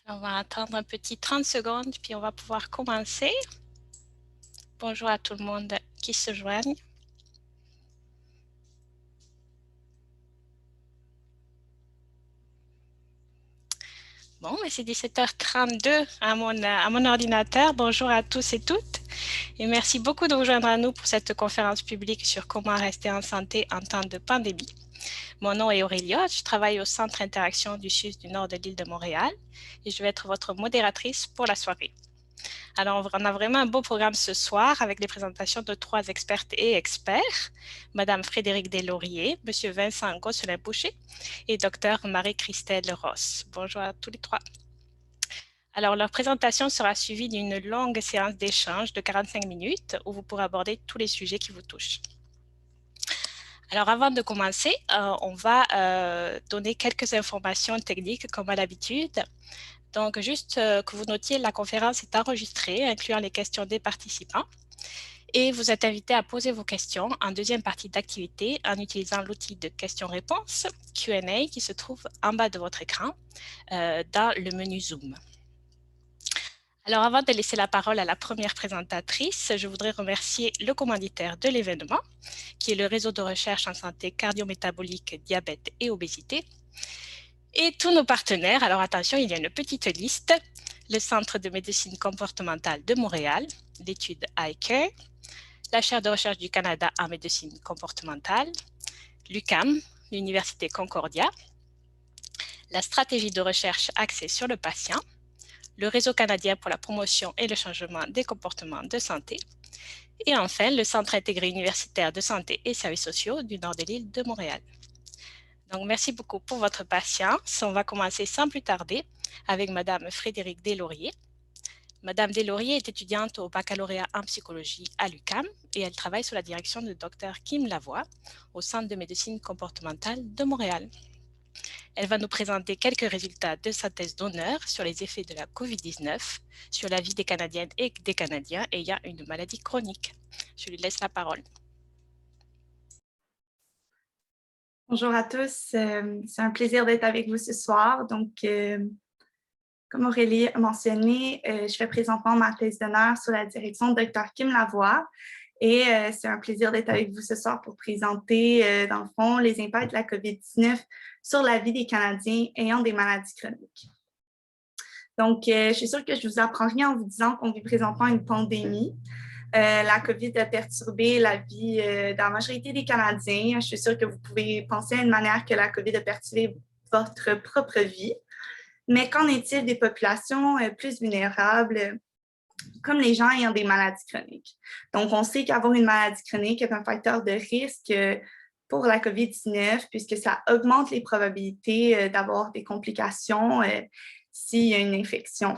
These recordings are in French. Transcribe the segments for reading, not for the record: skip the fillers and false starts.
On va attendre un petit 30 secondes, puis on va pouvoir commencer. Bonjour à tout le monde qui se joigne. Bon, c'est 17h32 à mon ordinateur. Bonjour à tous et toutes. Et merci beaucoup de vous joindre à nous pour cette conférence publique sur comment rester en santé en temps de pandémie. Mon nom est Aurélia, je travaille au Centre Interaction du CHUS du Nord de l'île de Montréal et je vais être votre modératrice pour la soirée. Alors, on a vraiment un beau programme ce soir avec les présentations de 3 expertes et experts, Madame Frédérique Deslauriers, Monsieur Vincent Gosselin-Boucher et Docteur Marie-Christelle Ross. Bonjour à tous les 3. Alors, leur présentation sera suivie d'une longue séance d'échange de 45 minutes où vous pourrez aborder tous les sujets qui vous touchent. Alors, avant de commencer, on va donner quelques informations techniques comme à l'habitude. Donc, juste que vous notiez, la conférence est enregistrée, incluant les questions des participants. Et vous êtes invité à poser vos questions en deuxième partie d'activité en utilisant l'outil de questions-réponses Q&A qui se trouve en bas de votre écran dans le menu Zoom. Alors, avant de laisser la parole à la première présentatrice, je voudrais remercier le commanditaire de l'événement, qui est le réseau de recherche en santé cardio-métabolique, diabète et obésité, et tous nos partenaires. Alors attention, il y a une petite liste. Le Centre de médecine comportementale de Montréal, l'étude iCare, la chaire de recherche du Canada en médecine comportementale, l'UQAM, l'Université Concordia, la stratégie de recherche axée sur le patient, le Réseau canadien pour la promotion et le changement des comportements de santé, et enfin le Centre intégré universitaire de santé et services sociaux du nord de l'île de Montréal. Donc, merci beaucoup pour votre patience. On va commencer sans plus tarder avec Madame Frédérique Deslauriers. Madame Deslauriers est étudiante au baccalauréat en psychologie à l'UQAM et elle travaille sous la direction de Dr Kim Lavoie au Centre de médecine comportementale de Montréal. Elle va nous présenter quelques résultats de sa thèse d'honneur sur les effets de la COVID-19 sur la vie des Canadiennes et des Canadiens ayant une maladie chronique. Je lui laisse la parole. Bonjour à tous, c'est un plaisir d'être avec vous ce soir. Donc, comme Aurélie a mentionné, je fais présentement ma thèse d'honneur sous la direction de Dr Kim Lavoie et c'est un plaisir d'être avec vous ce soir pour présenter, dans le fond, les impacts de la COVID-19 sur la vie des Canadiens ayant des maladies chroniques. Donc, je suis sûre que je vous apprends rien en vous disant qu'on vit présentement une pandémie. La COVID a perturbé la vie de la majorité des Canadiens. Je suis sûre que vous pouvez penser à une manière que la COVID a perturbé votre propre vie. Mais qu'en est-il des populations plus vulnérables, comme les gens ayant des maladies chroniques? Donc, on sait qu'avoir une maladie chronique est un facteur de risque pour la COVID-19 puisque ça augmente les probabilités d'avoir des complications s'il y a une infection.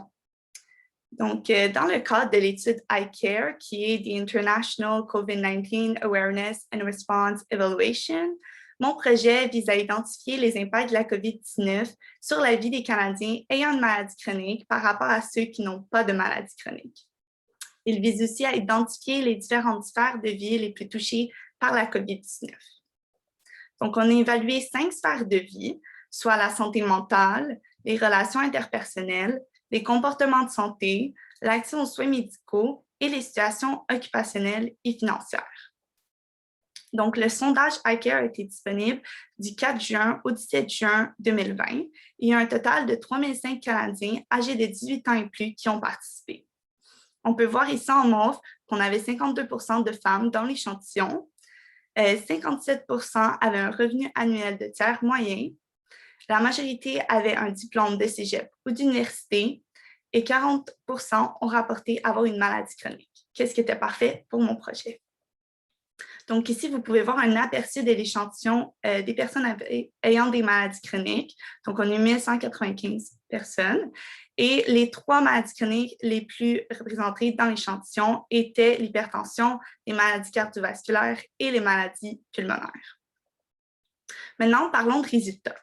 Donc, dans le cadre de l'étude iCare, qui est The International COVID-19 Awareness and Response Evaluation, mon projet vise à identifier les impacts de la COVID-19 sur la vie des Canadiens ayant une maladie chronique par rapport à ceux qui n'ont pas de maladie chronique. Il vise aussi à identifier les différentes sphères de vie les plus touchées par la COVID-19. Donc, on a évalué 5 sphères de vie, soit la santé mentale, les relations interpersonnelles, les comportements de santé, l'accès aux soins médicaux et les situations occupationnelles et financières. Donc, le sondage iCare a été disponible du 4 juin au 17 juin 2020 et il y a un total de 3005 Canadiens âgés de 18 ans et plus qui ont participé. On peut voir ici en mauve qu'on avait 52% de femmes dans l'échantillon, 57% avaient un revenu annuel de tiers moyen, la majorité avait un diplôme de cégep ou d'université et 40% ont rapporté avoir une maladie chronique. Qu'est-ce qui était parfait pour mon projet? Donc ici, vous pouvez voir un aperçu de l'échantillon des personnes ayant des maladies chroniques. Donc, on a 1195 personnes. Et les 3 maladies chroniques les plus représentées dans l'échantillon étaient l'hypertension, les maladies cardiovasculaires et les maladies pulmonaires. Maintenant, parlons de résultats.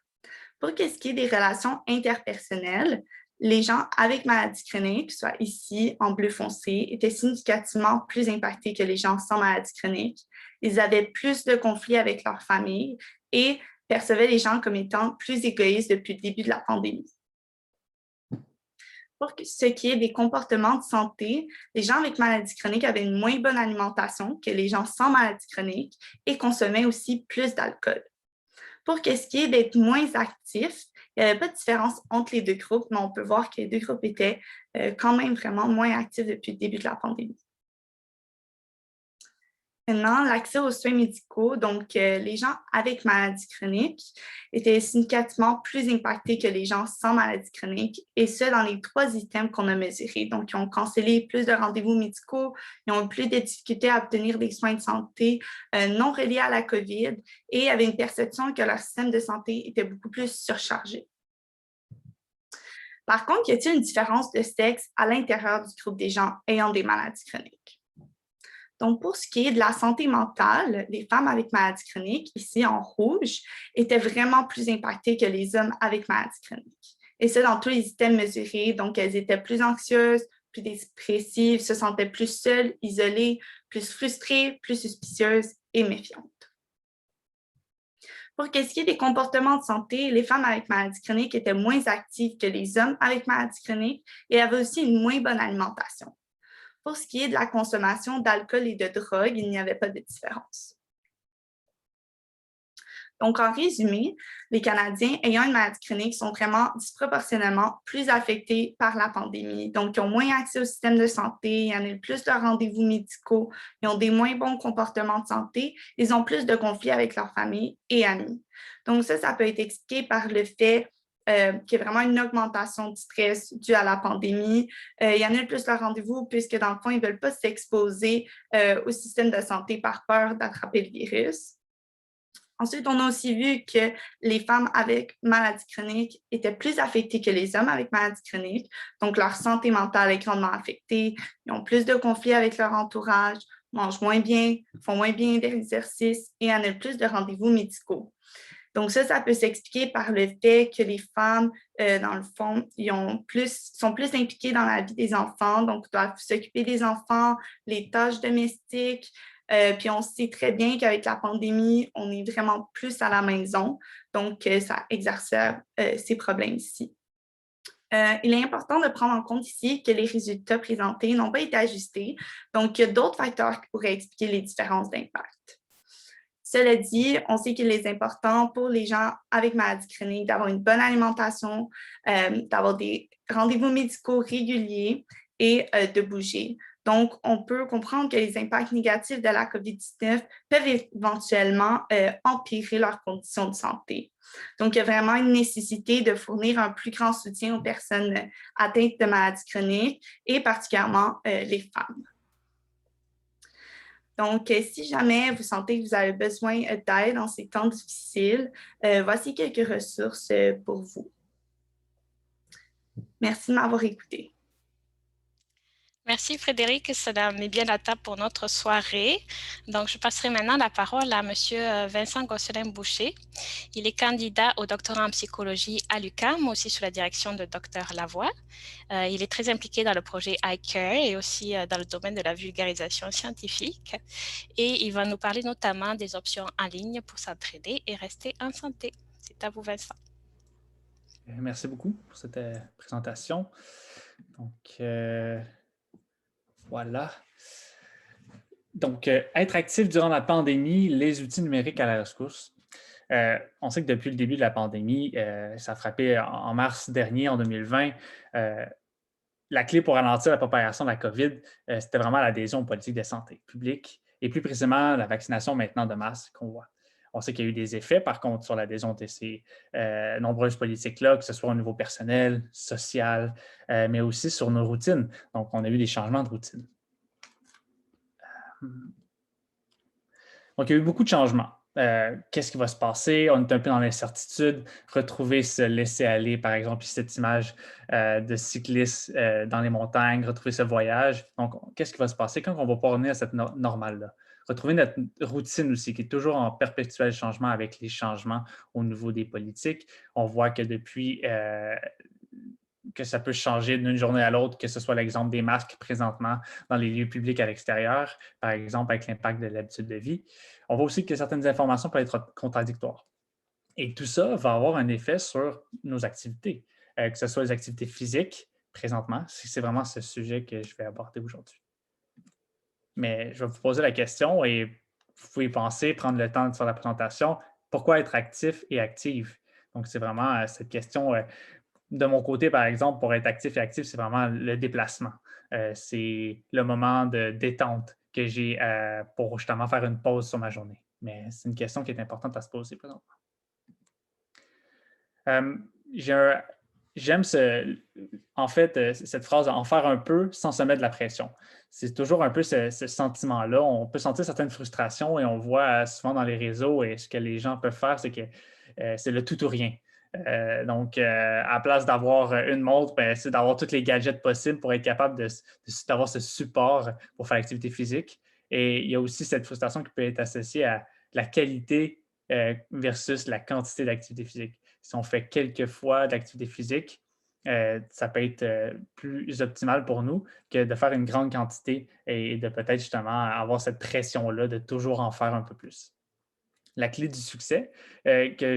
Pour ce qui est des relations interpersonnelles, les gens avec maladie chronique, soit ici en bleu foncé, étaient significativement plus impactés que les gens sans maladie chronique. Ils avaient plus de conflits avec leur famille et percevaient les gens comme étant plus égoïstes depuis le début de la pandémie. Pour ce qui est des comportements de santé, les gens avec maladie chronique avaient une moins bonne alimentation que les gens sans maladie chronique et consommaient aussi plus d'alcool. Pour ce qui est d'être moins actifs, il n'y avait pas de différence entre les deux groupes, mais on peut voir que les deux groupes étaient quand même vraiment moins actifs depuis le début de la pandémie. Maintenant, l'accès aux soins médicaux, donc les gens avec maladie chronique étaient significativement plus impactés que les gens sans maladie chronique, et ce, dans les 3 items qu'on a mesurés. Donc, ils ont cancellé plus de rendez-vous médicaux, ils ont eu plus de difficultés à obtenir des soins de santé non reliés à la COVID et avaient une perception que leur système de santé était beaucoup plus surchargé. Par contre, y a-t-il une différence de sexe à l'intérieur du groupe des gens ayant des maladies chroniques? Donc, pour ce qui est de la santé mentale, les femmes avec maladie chronique, ici en rouge, étaient vraiment plus impactées que les hommes avec maladie chronique. Et ça, dans tous les items mesurés. Donc, elles étaient plus anxieuses, plus dépressives, se sentaient plus seules, isolées, plus frustrées, plus suspicieuses et méfiantes. Pour ce qui est des comportements de santé, les femmes avec maladie chronique étaient moins actives que les hommes avec maladie chronique et avaient aussi une moins bonne alimentation. Pour ce qui est de la consommation d'alcool et de drogue, il n'y avait pas de différence. Donc, en résumé, les Canadiens ayant une maladie chronique sont vraiment disproportionnellement plus affectés par la pandémie. Donc, ils ont moins accès au système de santé, ils annulent plus de rendez-vous médicaux, ils ont des moins bons comportements de santé, ils ont plus de conflits avec leur famille et amis. Donc, ça peut être expliqué par le fait qu'il y a vraiment une augmentation du stress due à la pandémie. Ils annulent plus leurs rendez-vous puisque, dans le fond, ils ne veulent pas s'exposer au système de santé par peur d'attraper le virus. Ensuite, on a aussi vu que les femmes avec maladie chronique étaient plus affectées que les hommes avec maladie chronique. Donc, leur santé mentale est grandement affectée. Ils ont plus de conflits avec leur entourage, mangent moins bien, font moins bien d'exercice et annulent plus de rendez-vous médicaux. Donc, ça peut s'expliquer par le fait que les femmes, dans le fond, sont plus impliquées dans la vie des enfants, donc doivent s'occuper des enfants, les tâches domestiques. Puis on sait très bien qu'avec la pandémie, on est vraiment plus à la maison, donc ça exacerbe ces problèmes ici. Il est important de prendre en compte ici que les résultats présentés n'ont pas été ajustés, donc il y a d'autres facteurs qui pourraient expliquer les différences d'impact. Cela dit, on sait qu'il est important pour les gens avec maladie chronique d'avoir une bonne alimentation, d'avoir des rendez-vous médicaux réguliers et de bouger. Donc, on peut comprendre que les impacts négatifs de la COVID-19 peuvent éventuellement empirer leurs conditions de santé. Donc, il y a vraiment une nécessité de fournir un plus grand soutien aux personnes atteintes de maladies chroniques et particulièrement les femmes. Donc, si jamais vous sentez que vous avez besoin d'aide dans ces temps difficiles, voici quelques ressources pour vous. Merci de m'avoir écouté. Merci Frédéric, cela met bien la table pour notre soirée. Donc, je passerai maintenant la parole à Monsieur Vincent Gosselin-Boucher. Il est candidat au doctorat en psychologie à l'UQAM, aussi sous la direction de Dr Lavoie. Il est très impliqué dans le projet iCare et aussi dans le domaine de la vulgarisation scientifique. Et il va nous parler notamment des options en ligne pour s'entraider et rester en santé. C'est à vous, Vincent. Merci beaucoup pour cette présentation. Donc, voilà. Donc, être actif durant la pandémie, les outils numériques à la rescousse. On sait que depuis le début de la pandémie, ça a frappé en mars dernier, en 2020, la clé pour ralentir la propagation de la COVID, c'était vraiment l'adhésion aux politiques de santé publique et plus précisément la vaccination maintenant de masse qu'on voit. On sait qu'il y a eu des effets, par contre, sur l'adhésion de ces nombreuses politiques-là, que ce soit au niveau personnel, social, mais aussi sur nos routines. Donc, on a eu des changements de routine. Donc, il y a eu beaucoup de changements. Qu'est-ce qui va se passer? On est un peu dans l'incertitude. Retrouver ce laisser-aller, par exemple, cette image de cycliste dans les montagnes, retrouver ce voyage. Donc, qu'est-ce qui va se passer quand on va pouvoir revenir à cette normale-là? Retrouver notre routine aussi, qui est toujours en perpétuel changement avec les changements au niveau des politiques. On voit que depuis que ça peut changer d'une journée à l'autre, que ce soit l'exemple des masques présentement dans les lieux publics à l'extérieur, par exemple avec l'impact de l'habitude de vie. On voit aussi que certaines informations peuvent être contradictoires. Et tout ça va avoir un effet sur nos activités, que ce soit les activités physiques, présentement. C'est vraiment ce sujet que je vais aborder aujourd'hui. Mais je vais vous poser la question et vous pouvez penser, prendre le temps de faire la présentation. Pourquoi être actif et active? Donc, c'est vraiment cette question. De mon côté, par exemple, pour être actif et actif, c'est vraiment le déplacement. C'est le moment de détente que j'ai pour justement faire une pause sur ma journée. Mais c'est une question qui est importante à se poser présentement. J'aime en fait cette phrase en faire un peu sans se mettre de la pression. C'est toujours un peu ce sentiment-là. On peut sentir certaines frustrations et on voit souvent dans les réseaux et ce que les gens peuvent faire, c'est que c'est le tout ou rien. Donc, à la place d'avoir une montre, c'est d'avoir tous les gadgets possibles pour être capable d'avoir ce support pour faire l'activité physique. Et il y a aussi cette frustration qui peut être associée à la qualité versus la quantité d'activité physique. Si on fait quelques fois d'activité physique, ça peut être plus optimal pour nous que de faire une grande quantité et de peut-être justement avoir cette pression-là de toujours en faire un peu plus. La clé du succès que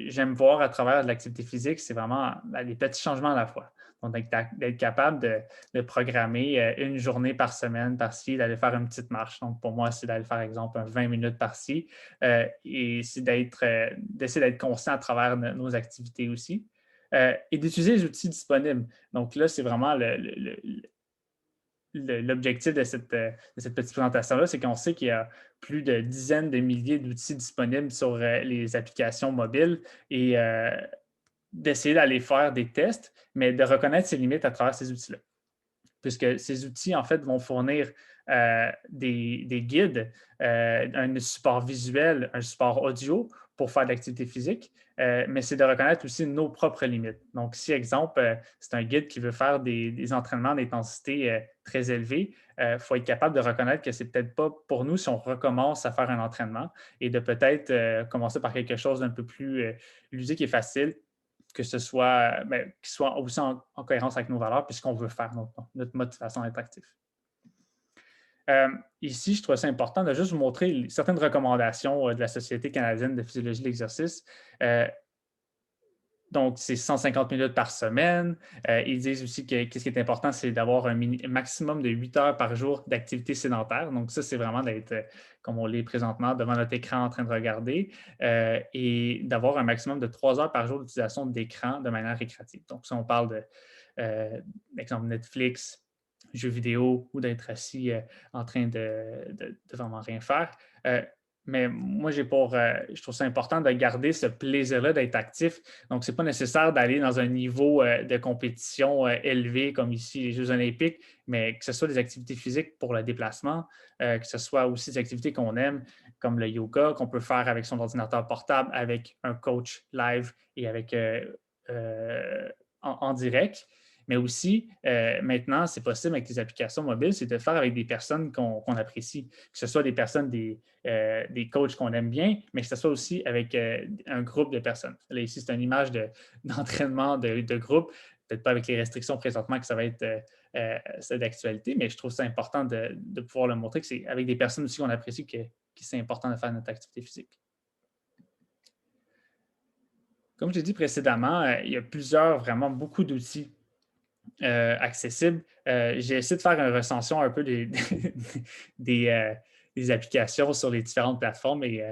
j'aime voir à travers de l'activité physique, c'est vraiment des petits changements à la fois. Donc, d'être capable de programmer une journée par semaine par-ci, d'aller faire une petite marche. Donc, pour moi, c'est d'aller faire, exemple, 20 minutes par-ci. Et c'est d'essayer d'être conscient à travers nos activités aussi. Et d'utiliser les outils disponibles. Donc là, c'est vraiment l'objectif de cette petite présentation-là, c'est qu'on sait qu'il y a plus de dizaines de milliers d'outils disponibles sur les applications mobiles et d'essayer d'aller faire des tests, mais de reconnaître ses limites à travers ces outils-là. Puisque ces outils, en fait, vont fournir des guides, un support visuel, un support audio pour faire de l'activité physique, mais c'est de reconnaître aussi nos propres limites. Donc, si, exemple, c'est un guide qui veut faire des entraînements d'intensité très élevés, il faut être capable de reconnaître que ce n'est peut-être pas pour nous si on recommence à faire un entraînement et de peut-être commencer par quelque chose d'un peu plus ludique et facile, que ce soit, qui soit aussi en cohérence avec nos valeurs, puisqu'on veut faire notre motivation à être actif. Ici, je trouve ça important de juste vous montrer certaines recommandations de la Société canadienne de physiologie de l'exercice. Donc, c'est 150 minutes par semaine. Ils disent aussi que ce qui est important, c'est d'avoir un maximum de 8 heures par jour d'activité sédentaire. Donc, ça, c'est vraiment d'être, comme on l'est présentement, devant notre écran en train de regarder et d'avoir un maximum de 3 heures par jour d'utilisation d'écran de manière récréative. Donc, si on parle d'exemple Netflix, jeux vidéo ou d'être assis en train de vraiment rien faire. Mais moi, je trouve ça important de garder ce plaisir-là d'être actif. Donc, ce n'est pas nécessaire d'aller dans un niveau de compétition élevé comme ici les Jeux olympiques, mais que ce soit des activités physiques pour le déplacement, que ce soit aussi des activités qu'on aime, comme le yoga, qu'on peut faire avec son ordinateur portable, avec un coach live et avec en direct. Mais aussi, maintenant, c'est possible avec les applications mobiles, c'est de le faire avec des personnes qu'on apprécie, que ce soit des personnes, des coachs qu'on aime bien, mais que ce soit aussi avec un groupe de personnes. Là, ici, c'est une image d'entraînement de groupe, peut-être pas avec les restrictions présentement que ça va être d'actualité, mais je trouve ça important de pouvoir le montrer que c'est avec des personnes aussi qu'on apprécie que c'est important de faire notre activité physique. Comme j'ai dit précédemment, il y a vraiment beaucoup d'outils accessible. J'ai essayé de faire une recension un peu des applications sur les différentes plateformes et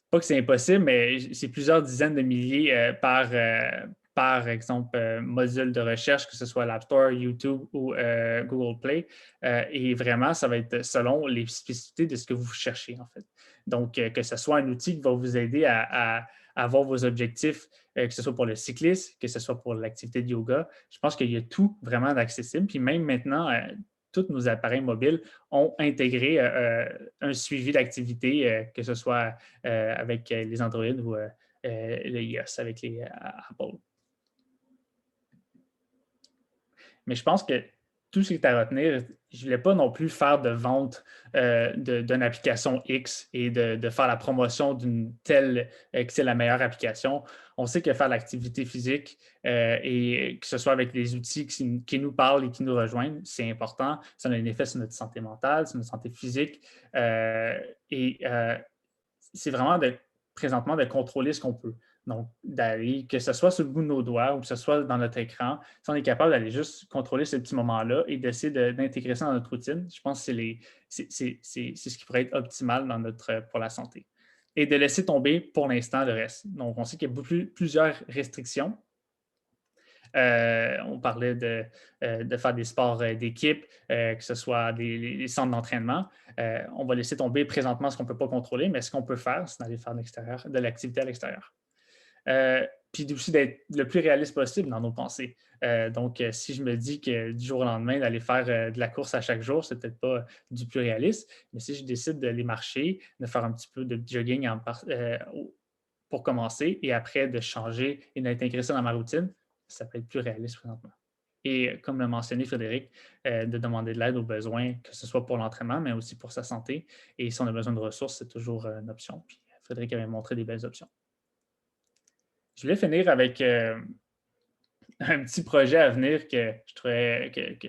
pas que c'est impossible, mais c'est plusieurs dizaines de milliers par exemple, module de recherche, que ce soit l'App Store, YouTube ou Google Play. Et vraiment, ça va être selon les spécificités de ce que vous cherchez, en fait. Donc, que ce soit un outil qui va vous aider à avoir vos objectifs, que ce soit pour le cyclisme, que ce soit pour l'activité de yoga. Je pense qu'il y a tout vraiment d'accessible. Puis même maintenant, tous nos appareils mobiles ont intégré un suivi d'activité, que ce soit avec les Android ou le iOS avec les Apple. Mais je pense que tout ce qui est à retenir, je ne voulais pas non plus faire de vente d'une application X et de faire la promotion d'une telle que c'est la meilleure application. On sait que faire l'activité physique et que ce soit avec des outils qui nous parlent et qui nous rejoignent, c'est important. Ça a un effet sur notre santé mentale, sur notre santé physique. C'est vraiment présentement de contrôler ce qu'on peut. Donc, d'aller, que ce soit sur le bout de nos doigts ou que ce soit dans notre écran, si on est capable d'aller juste contrôler ce petit moment-là et d'essayer d'intégrer ça dans notre routine, je pense que c'est ce qui pourrait être optimal pour la santé. Et de laisser tomber pour l'instant le reste. Donc, on sait qu'il y a plusieurs restrictions. On parlait de faire des sports d'équipe, que ce soit les centres d'entraînement. On va laisser tomber présentement ce qu'on ne peut pas contrôler, mais ce qu'on peut faire, c'est d'aller faire de l'activité à l'extérieur. Puis aussi d'être le plus réaliste possible dans nos pensées. Donc, si je me dis que du jour au lendemain, d'aller faire de la course à chaque jour, c'est peut-être pas du plus réaliste, mais si je décide d'aller marcher, de faire un petit peu de jogging pour commencer et après de changer et d'intégrer ça dans ma routine, ça peut être plus réaliste présentement. Et comme l'a mentionné Frédéric, de demander de l'aide aux besoins, que ce soit pour l'entraînement, mais aussi pour sa santé. Et si on a besoin de ressources, c'est toujours une option. Puis Frédéric avait montré des belles options. Je voulais finir avec un petit projet à venir que je trouvais que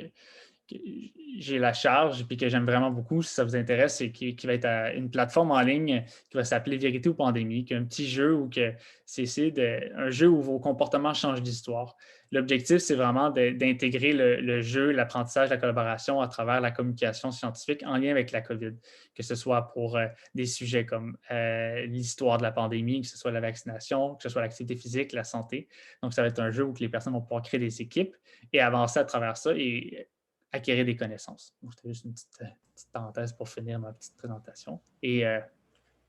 j'ai la charge et que j'aime vraiment beaucoup, si ça vous intéresse, c'est qui va être une plateforme en ligne qui va s'appeler Vérité ou Pandémie, qui est un petit jeu où c'est un jeu où vos comportements changent d'histoire. L'objectif, c'est vraiment d'intégrer le jeu, l'apprentissage, la collaboration à travers la communication scientifique en lien avec la COVID, que ce soit pour des sujets comme l'histoire de la pandémie, que ce soit la vaccination, que ce soit l'activité physique, la santé. Donc, ça va être un jeu où les personnes vont pouvoir créer des équipes et avancer à travers ça et acquérir des connaissances. C'était juste une petite parenthèse pour finir ma petite présentation. Et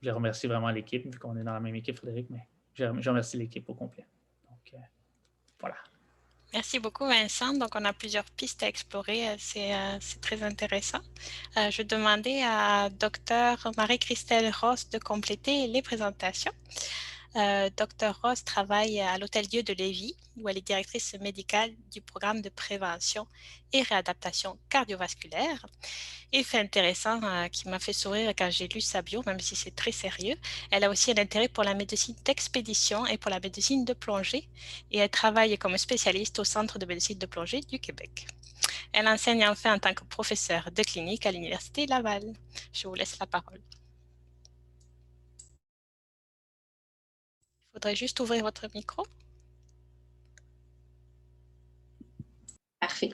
je remercie vraiment l'équipe, vu qu'on est dans la même équipe, Frédéric, mais je remercie l'équipe au complet. Donc, voilà. Merci beaucoup, Vincent. Donc, on a plusieurs pistes à explorer. C'est très intéressant. Je vais demander à Dr. Marie-Christelle Ross de compléter les présentations. Dr. Ross travaille à l'Hôtel-Dieu de Lévis, où elle est directrice médicale du programme de prévention et réadaptation cardiovasculaire. Et fait intéressant, qui m'a fait sourire quand j'ai lu sa bio, même si c'est très sérieux, elle a aussi un intérêt pour la médecine d'expédition et pour la médecine de plongée, et elle travaille comme spécialiste au Centre de médecine de plongée du Québec. Elle enseigne enfin en tant que professeure de clinique à l'Université Laval. Je vous laisse la parole. Il faudrait juste ouvrir votre micro. Parfait.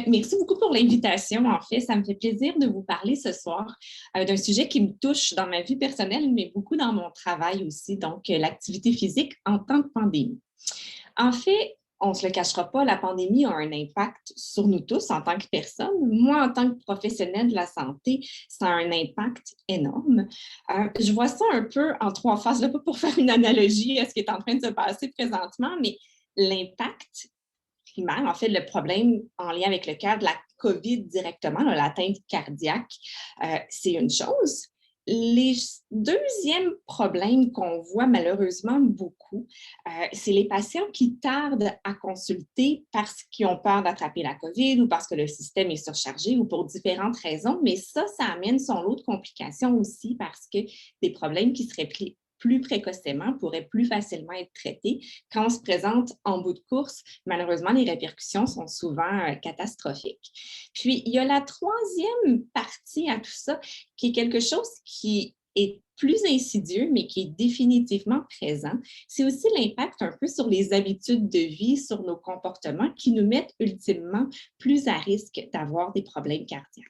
Merci beaucoup pour l'invitation. En fait, ça me fait plaisir de vous parler ce soir d'un sujet qui me touche dans ma vie personnelle, mais beaucoup dans mon travail aussi, donc l'activité physique en temps de pandémie. En fait, on ne se le cachera pas, la pandémie a un impact sur nous tous en tant que personne. Moi, en tant que professionnelle de la santé, ça a un impact énorme. Je vois ça un peu en trois phases, là, pas pour faire une analogie à ce qui est en train de se passer présentement, mais l'impact primaire, en fait, le problème en lien avec le cœur de la COVID directement, l'atteinte cardiaque, c'est une chose. Les deuxièmes problèmes qu'on voit malheureusement beaucoup, c'est les patients qui tardent à consulter parce qu'ils ont peur d'attraper la COVID ou parce que le système est surchargé ou pour différentes raisons. Mais ça amène son lot de complications aussi parce que des problèmes qui seraient plus précocement pourraient plus facilement être traités. Quand on se présente en bout de course, malheureusement, les répercussions sont souvent catastrophiques. Puis, il y a la troisième partie à tout ça, qui est quelque chose qui est plus insidieux, mais qui est définitivement présent. C'est aussi l'impact un peu sur les habitudes de vie, sur nos comportements, qui nous mettent ultimement plus à risque d'avoir des problèmes cardiaques.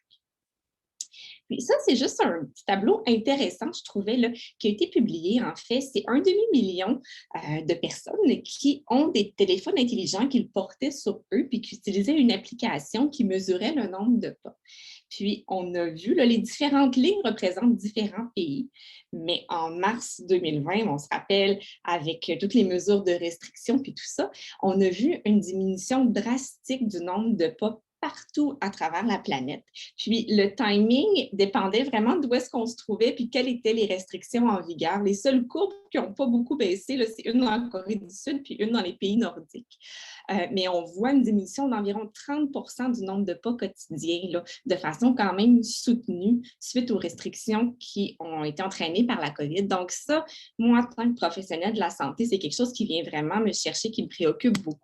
Puis ça, c'est juste un petit tableau intéressant, je trouvais, là, qui a été publié. En fait, c'est 1 demi-million de personnes qui ont des téléphones intelligents qu'ils portaient sur eux puis qui utilisaient une application qui mesurait le nombre de pas. Puis, on a vu, là, les différentes lignes représentent différents pays, mais en mars 2020, on se rappelle, avec toutes les mesures de restriction puis tout ça, on a vu une diminution drastique du nombre de pas partout à travers la planète. Puis le timing dépendait vraiment d'où est-ce qu'on se trouvait puis quelles étaient les restrictions en vigueur. Les seules courbes qui n'ont pas beaucoup baissé, c'est une en Corée du Sud puis une dans les pays nordiques. Mais on voit une diminution d'environ 30% du nombre de pas quotidiens, là, de façon quand même soutenue suite aux restrictions qui ont été entraînées par la COVID. Donc ça, moi, en tant que professionnelle de la santé, c'est quelque chose qui vient vraiment me chercher, qui me préoccupe beaucoup.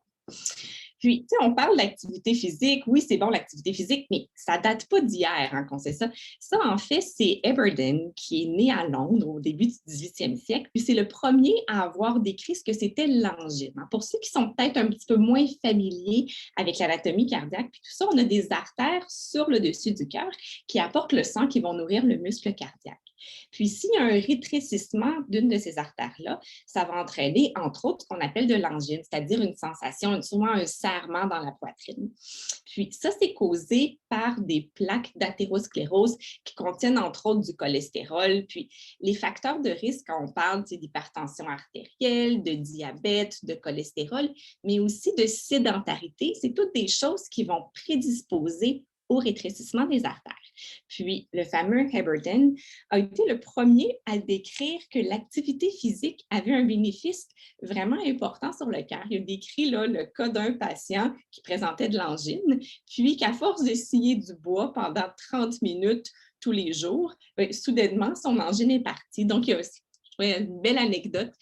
Puis, tu sais, on parle d'activité physique. Oui, c'est bon l'activité physique, mais ça ne date pas d'hier qu'on sait ça. Ça, en fait, c'est Heberden qui est né à Londres au début du 18e siècle. Puis, c'est le premier à avoir décrit ce que c'était l'angine. Pour ceux qui sont peut-être un petit peu moins familiers avec l'anatomie cardiaque, puis tout ça, on a des artères sur le dessus du cœur qui apportent le sang qui vont nourrir le muscle cardiaque. Puis, s'il y a un rétrécissement d'une de ces artères-là, ça va entraîner, entre autres, ce qu'on appelle de l'angine, c'est-à-dire une sensation, souvent un serrement dans la poitrine. Puis, ça, c'est causé par des plaques d'athérosclérose qui contiennent, entre autres, du cholestérol. Puis, les facteurs de risque, quand on parle d'hypertension artérielle, de diabète, de cholestérol, mais aussi de sédentarité, c'est toutes des choses qui vont prédisposer au rétrécissement des artères. Puis, le fameux Heberden a été le premier à décrire que l'activité physique avait un bénéfice vraiment important sur le cœur. Il a décrit là, le cas d'un patient qui présentait de l'angine, puis qu'à force de scier du bois pendant 30 minutes tous les jours, soudainement, son angine est partie. Donc, il y a aussi une belle anecdote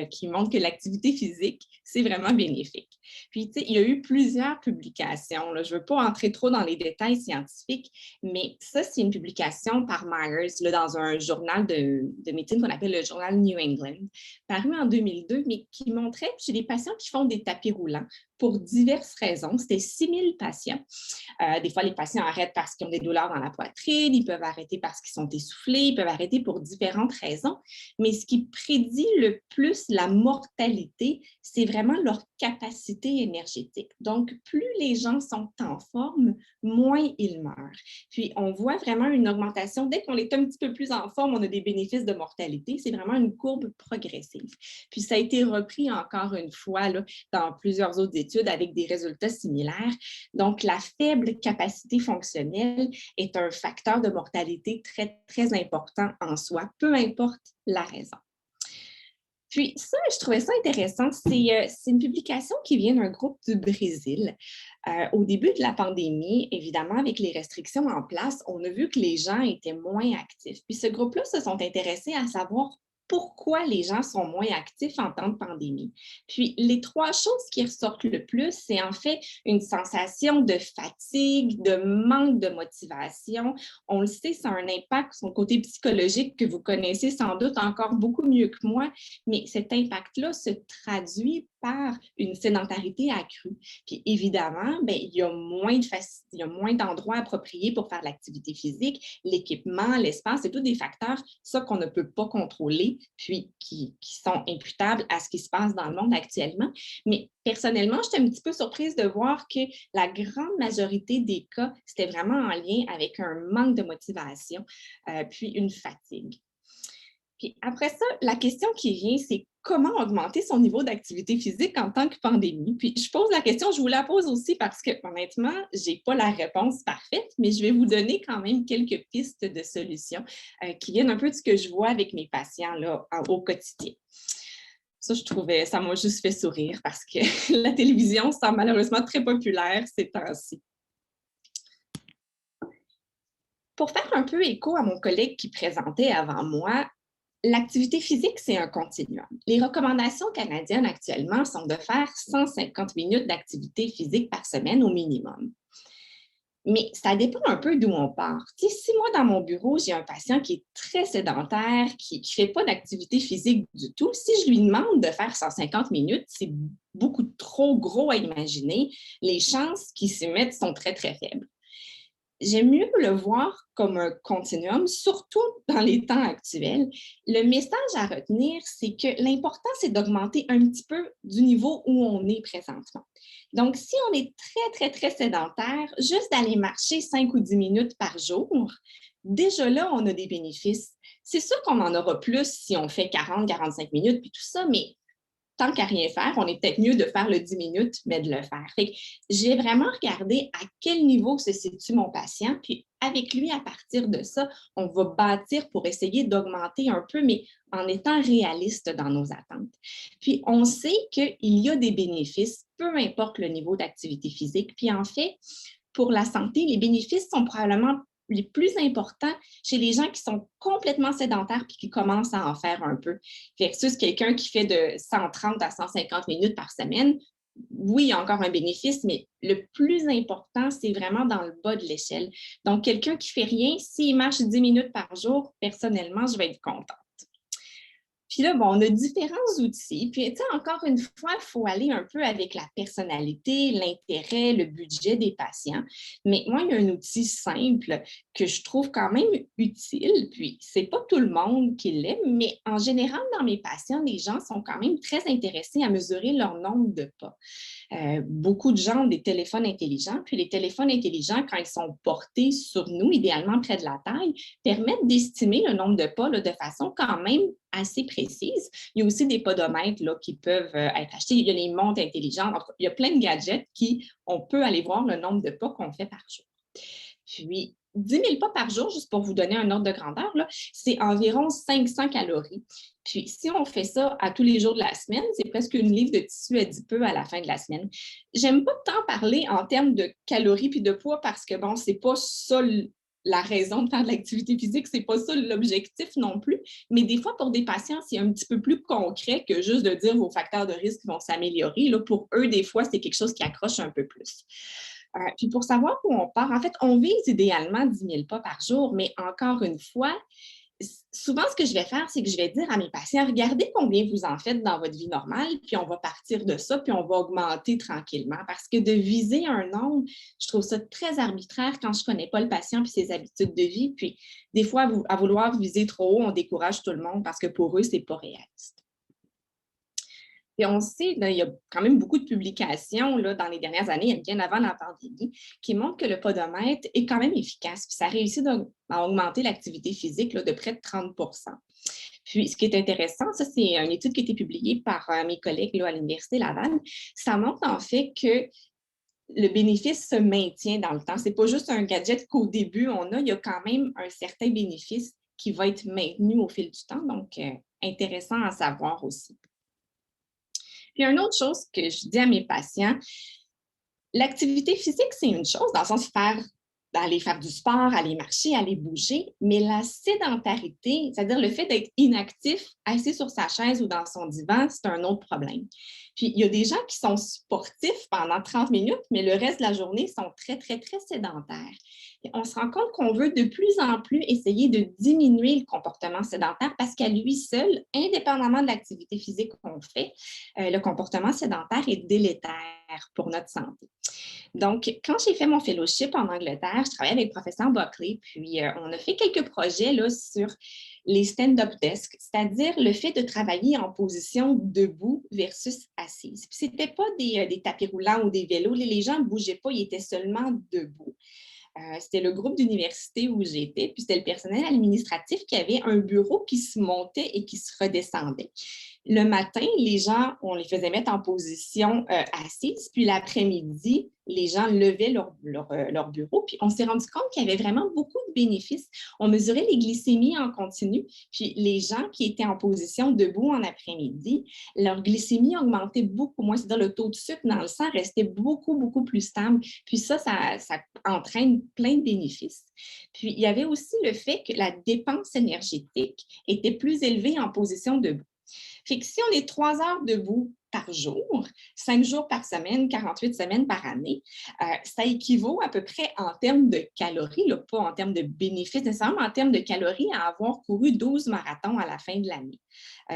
qui montre que l'activité physique, c'est vraiment bénéfique. Puis, tu sais, il y a eu plusieurs publications. Là. Je ne veux pas entrer trop dans les détails scientifiques, mais ça, c'est une publication par Myers là, dans un journal de médecine qu'on appelle le journal New England, paru en 2002, mais qui montrait chez des patients qui font des tapis roulants pour diverses raisons. C'était 6000 patients. Des fois, les patients arrêtent parce qu'ils ont des douleurs dans la poitrine, ils peuvent arrêter parce qu'ils sont essoufflés, ils peuvent arrêter pour différentes raisons. Mais ce qui prédit le plus la mortalité, c'est vraiment leur capacité énergétique. Donc, plus les gens sont en forme, moins ils meurent. Puis, on voit vraiment une augmentation. Dès qu'on est un petit peu plus en forme, on a des bénéfices de mortalité. C'est vraiment une courbe progressive. Puis, ça a été repris encore une fois là, dans plusieurs autres études avec des résultats similaires. Donc, la faible capacité fonctionnelle est un facteur de mortalité très, très important en soi, peu importe la raison. Puis ça, je trouvais ça intéressant. C'est une publication qui vient d'un groupe du Brésil. Au début de la pandémie, évidemment, avec les restrictions en place, on a vu que les gens étaient moins actifs. Puis ce groupe-là se sont intéressés à savoir pourquoi les gens sont moins actifs en temps de pandémie. Puis, les 3 choses qui ressortent le plus, c'est en fait une sensation de fatigue, de manque de motivation. On le sait, ça a un impact sur le côté psychologique que vous connaissez sans doute encore beaucoup mieux que moi, mais cet impact-là se traduit par une sédentarité accrue. Puis évidemment, bien, il y a moins d'endroits appropriés pour faire l'activité physique, l'équipement, l'espace, c'est tous des facteurs, ça qu'on ne peut pas contrôler, puis qui sont imputables à ce qui se passe dans le monde actuellement. Mais personnellement, j'étais un petit peu surprise de voir que la grande majorité des cas, c'était vraiment en lien avec un manque de motivation, puis une fatigue. Puis après ça, la question qui vient, c'est comment augmenter son niveau d'activité physique en tant que pandémie? Puis je pose la question, je vous la pose aussi parce que honnêtement, je n'ai pas la réponse parfaite, mais je vais vous donner quand même quelques pistes de solutions qui viennent un peu de ce que je vois avec mes patients là, au quotidien. Ça m'a juste fait sourire parce que la télévision semble malheureusement très populaire ces temps-ci. Pour faire un peu écho à mon collègue qui présentait avant moi, l'activité physique, c'est un continuum. Les recommandations canadiennes actuellement sont de faire 150 minutes d'activité physique par semaine au minimum. Mais ça dépend un peu d'où on part. Tu sais, si moi, dans mon bureau, j'ai un patient qui est très sédentaire, qui ne fait pas d'activité physique du tout, si je lui demande de faire 150 minutes, c'est beaucoup trop gros à imaginer. Les chances qu'il s'y mette sont très, très faibles. J'aime mieux le voir comme un continuum, surtout dans les temps actuels. Le message à retenir, c'est que l'important, c'est d'augmenter un petit peu du niveau où on est présentement. Donc, si on est très, très, très sédentaire, juste d'aller marcher 5 ou 10 minutes par jour, déjà là, on a des bénéfices. C'est sûr qu'on en aura plus si on fait 40, 45 minutes puis tout ça, mais tant qu'à rien faire, on est peut-être mieux de faire le 10 minutes, mais de le faire. Fait que j'ai vraiment regardé à quel niveau se situe mon patient, puis avec lui, à partir de ça, on va bâtir pour essayer d'augmenter un peu, mais en étant réaliste dans nos attentes. Puis on sait qu'il y a des bénéfices, peu importe le niveau d'activité physique. Puis en fait, pour la santé, les bénéfices sont probablement les plus importants chez les gens qui sont complètement sédentaires puis qui commencent à en faire un peu, versus quelqu'un qui fait de 130 à 150 minutes par semaine. oui, il y a encore un bénéfice, mais le plus important, c'est vraiment dans le bas de l'échelle. Donc, quelqu'un qui ne fait rien, s'il marche 10 minutes par jour, personnellement, je vais être contente. Puis là, bon, on a différents outils. Puis, tu sais, encore une fois, il faut aller un peu avec la personnalité, l'intérêt, le budget des patients. Mais moi, il y a un outil simple que je trouve quand même utile. Puis, c'est pas tout le monde qui l'aime, mais en général, dans mes patients, les gens sont quand même très intéressés à mesurer leur nombre de pas. Beaucoup de gens ont des téléphones intelligents, puis les téléphones intelligents, quand ils sont portés sur nous, idéalement près de la taille, permettent d'estimer le nombre de pas là, de façon quand même assez précise. Il y a aussi des podomètres là, qui peuvent être achetés. Il y a les montres intelligentes. Il y a plein de gadgets on peut aller voir le nombre de pas qu'on fait par jour. Puis, 10 000 pas par jour, juste pour vous donner un ordre de grandeur, c'est environ 500 calories. Puis, si on fait ça à tous les jours de la semaine, c'est presque une livre de tissu adipeux à la fin de la semaine. J'aime pas tant parler en termes de calories puis de poids parce que, bon, c'est pas ça la raison de faire de l'activité physique, c'est pas ça l'objectif non plus. Mais des fois, pour des patients, c'est un petit peu plus concret que juste de dire vos facteurs de risque vont s'améliorer. Là, pour eux, des fois, c'est quelque chose qui accroche un peu plus. Puis pour savoir où on part, en fait, on vise idéalement 10 000 pas par jour, mais encore une fois, souvent, ce que je vais faire, c'est que je vais dire à mes patients, regardez combien vous en faites dans votre vie normale, puis on va partir de ça, puis on va augmenter tranquillement. Parce que de viser un nombre, je trouve ça très arbitraire quand je ne connais pas le patient puis ses habitudes de vie. Puis des fois, à vouloir viser trop haut, on décourage tout le monde parce que pour eux, ce n'est pas réaliste. Et on sait, il y a quand même beaucoup de publications là, dans les dernières années, bien avant la pandémie, qui montrent que le podomètre est quand même efficace. Puis ça réussit à augmenter l'activité physique là, de près de 30 %. Puis, ce qui est intéressant, ça, c'est une étude qui a été publiée par mes collègues là, à l'Université Laval. Ça montre en fait que le bénéfice se maintient dans le temps. Ce n'est pas juste un gadget qu'au début on a, il y a quand même un certain bénéfice qui va être maintenu au fil du temps. Donc, intéressant à savoir aussi. Puis, une autre chose que je dis à mes patients, l'activité physique, c'est une chose, dans le sens d'aller faire du sport, aller marcher, aller bouger, mais la sédentarité, c'est-à-dire le fait d'être inactif, assis sur sa chaise ou dans son divan, c'est un autre problème. Puis, il y a des gens qui sont sportifs pendant 30 minutes, mais le reste de la journée sont très, très, très sédentaires. Et on se rend compte qu'on veut de plus en plus essayer de diminuer le comportement sédentaire parce qu'à lui seul, indépendamment de l'activité physique qu'on fait, le comportement sédentaire est délétère pour notre santé. Donc, quand j'ai fait mon fellowship en Angleterre, je travaillais avec le professeur Buckley, puis on a fait quelques projets là, sur les stand-up desks, c'est-à-dire le fait de travailler en position debout versus assise. Puis, ce n'était pas des tapis roulants ou des vélos, les gens ne bougeaient pas, ils étaient seulement debout. C'était le groupe d'université où j'étais, puis c'était le personnel administratif qui avait un bureau qui se montait et qui se redescendait. Le matin, les gens, on les faisait mettre en position assise, puis l'après-midi, les gens levaient leur bureau, puis on s'est rendu compte qu'il y avait vraiment beaucoup de bénéfices. On mesurait les glycémies en continu, puis les gens qui étaient en position debout en après-midi, leur glycémie augmentait beaucoup moins, c'est-à-dire le taux de sucre dans le sang restait beaucoup, beaucoup plus stable. Puis ça entraîne plein de bénéfices. Puis il y avait aussi le fait que la dépense énergétique était plus élevée en position debout. Fait que si on est 3 heures debout par jour, 5 jours par semaine, 48 semaines par année, ça équivaut à peu près en termes de calories, là, pas en termes de bénéfices nécessairement, mais en termes de calories à avoir couru 12 marathons à la fin de l'année.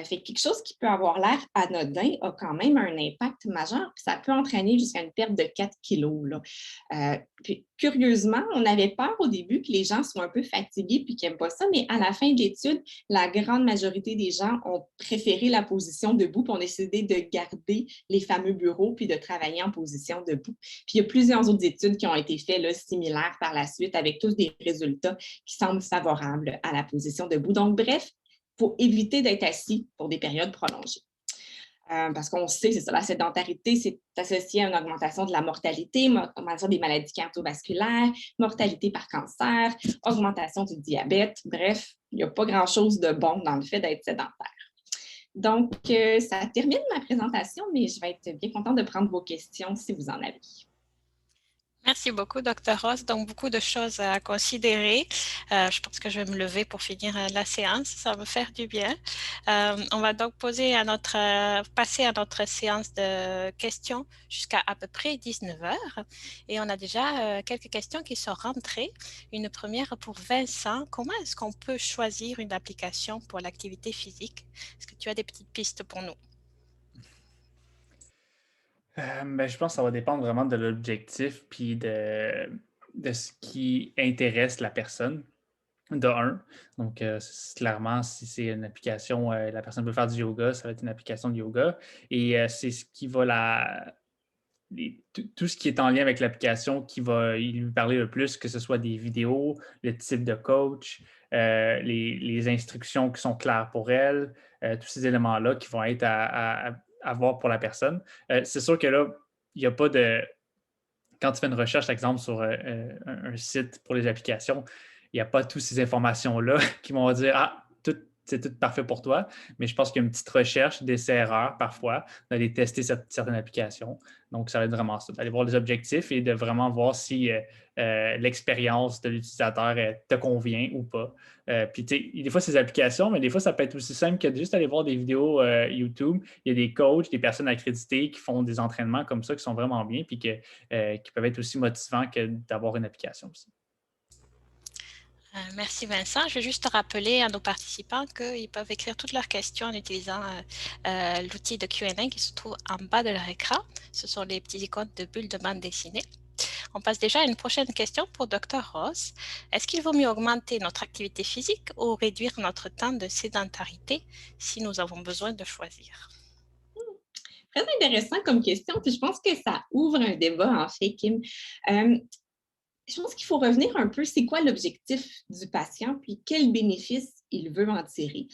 Fait que quelque chose qui peut avoir l'air anodin a quand même un impact majeur, puis ça peut entraîner jusqu'à une perte de 4 kilos. Là. Puis, curieusement, on avait peur au début que les gens soient un peu fatigués puis qu'ils n'aiment pas ça, mais à la fin de l'étude, la grande majorité des gens ont préféré la position debout puis ont décidé de garder les fameux bureaux puis de travailler en position debout. Puis, il y a plusieurs autres études qui ont été faites là, similaires par la suite avec tous des résultats qui semblent favorables à la position debout. Donc, bref, il faut éviter d'être assis pour des périodes prolongées. Parce qu'on sait, c'est ça, la sédentarité, c'est associé à une augmentation de la mortalité, augmentation des maladies cardiovasculaires, mortalité par cancer, augmentation du diabète. Bref, il n'y a pas grand-chose de bon dans le fait d'être sédentaire. Donc, ça termine ma présentation, mais je vais être bien contente de prendre vos questions si vous en avez. Merci beaucoup, Dr. Ross. Donc, beaucoup de choses à considérer. Je pense que je vais me lever pour finir la séance. Ça va me faire du bien. On va donc passer à notre séance de questions jusqu'à peu près 19 heures. Et on a déjà quelques questions qui sont rentrées. Une première pour Vincent. Comment est-ce qu'on peut choisir une application pour l'activité physique? Est-ce que tu as des petites pistes pour nous? Je pense que ça va dépendre vraiment de l'objectif puis de ce qui intéresse la personne, de un. Donc, clairement, si c'est une application, la personne veut faire du yoga, ça va être une application de yoga. Et c'est ce qui va tout ce qui est en lien avec l'application qui va lui parler le plus, que ce soit des vidéos, le type de coach, les instructions qui sont claires pour elle, tous ces éléments-là qui vont être à voir pour la personne. C'est sûr que là, il n'y a pas de... Quand tu fais une recherche, par exemple, sur un site pour les applications, il n'y a pas toutes ces informations-là qui vont dire « Ah, c'est tout parfait pour toi », mais je pense qu'il y a une petite recherche d'essais-erreurs parfois, d'aller tester certaines applications. Donc, ça va être vraiment ça, d'aller voir les objectifs et de vraiment voir si l'expérience de l'utilisateur te convient ou pas. Puis, tu sais, des fois, c'est des applications, mais des fois, ça peut être aussi simple que de juste aller voir des vidéos YouTube. Il y a des coachs, des personnes accréditées qui font des entraînements comme ça qui sont vraiment bien puis qui peuvent être aussi motivants que d'avoir une application aussi. Merci Vincent. Je vais juste rappeler à nos participants qu'ils peuvent écrire toutes leurs questions en utilisant l'outil de Q&A qui se trouve en bas de leur écran. Ce sont les petits icônes de bulles de bande dessinée. On passe déjà à une prochaine question pour Dr. Ross. Est-ce qu'il vaut mieux augmenter notre activité physique ou réduire notre temps de sédentarité si nous avons besoin de choisir? Très intéressant comme question, puis je pense que ça ouvre un débat, en fait, Kim. Je pense qu'il faut revenir un peu, c'est quoi l'objectif du patient, puis quel bénéfice il veut en tirer,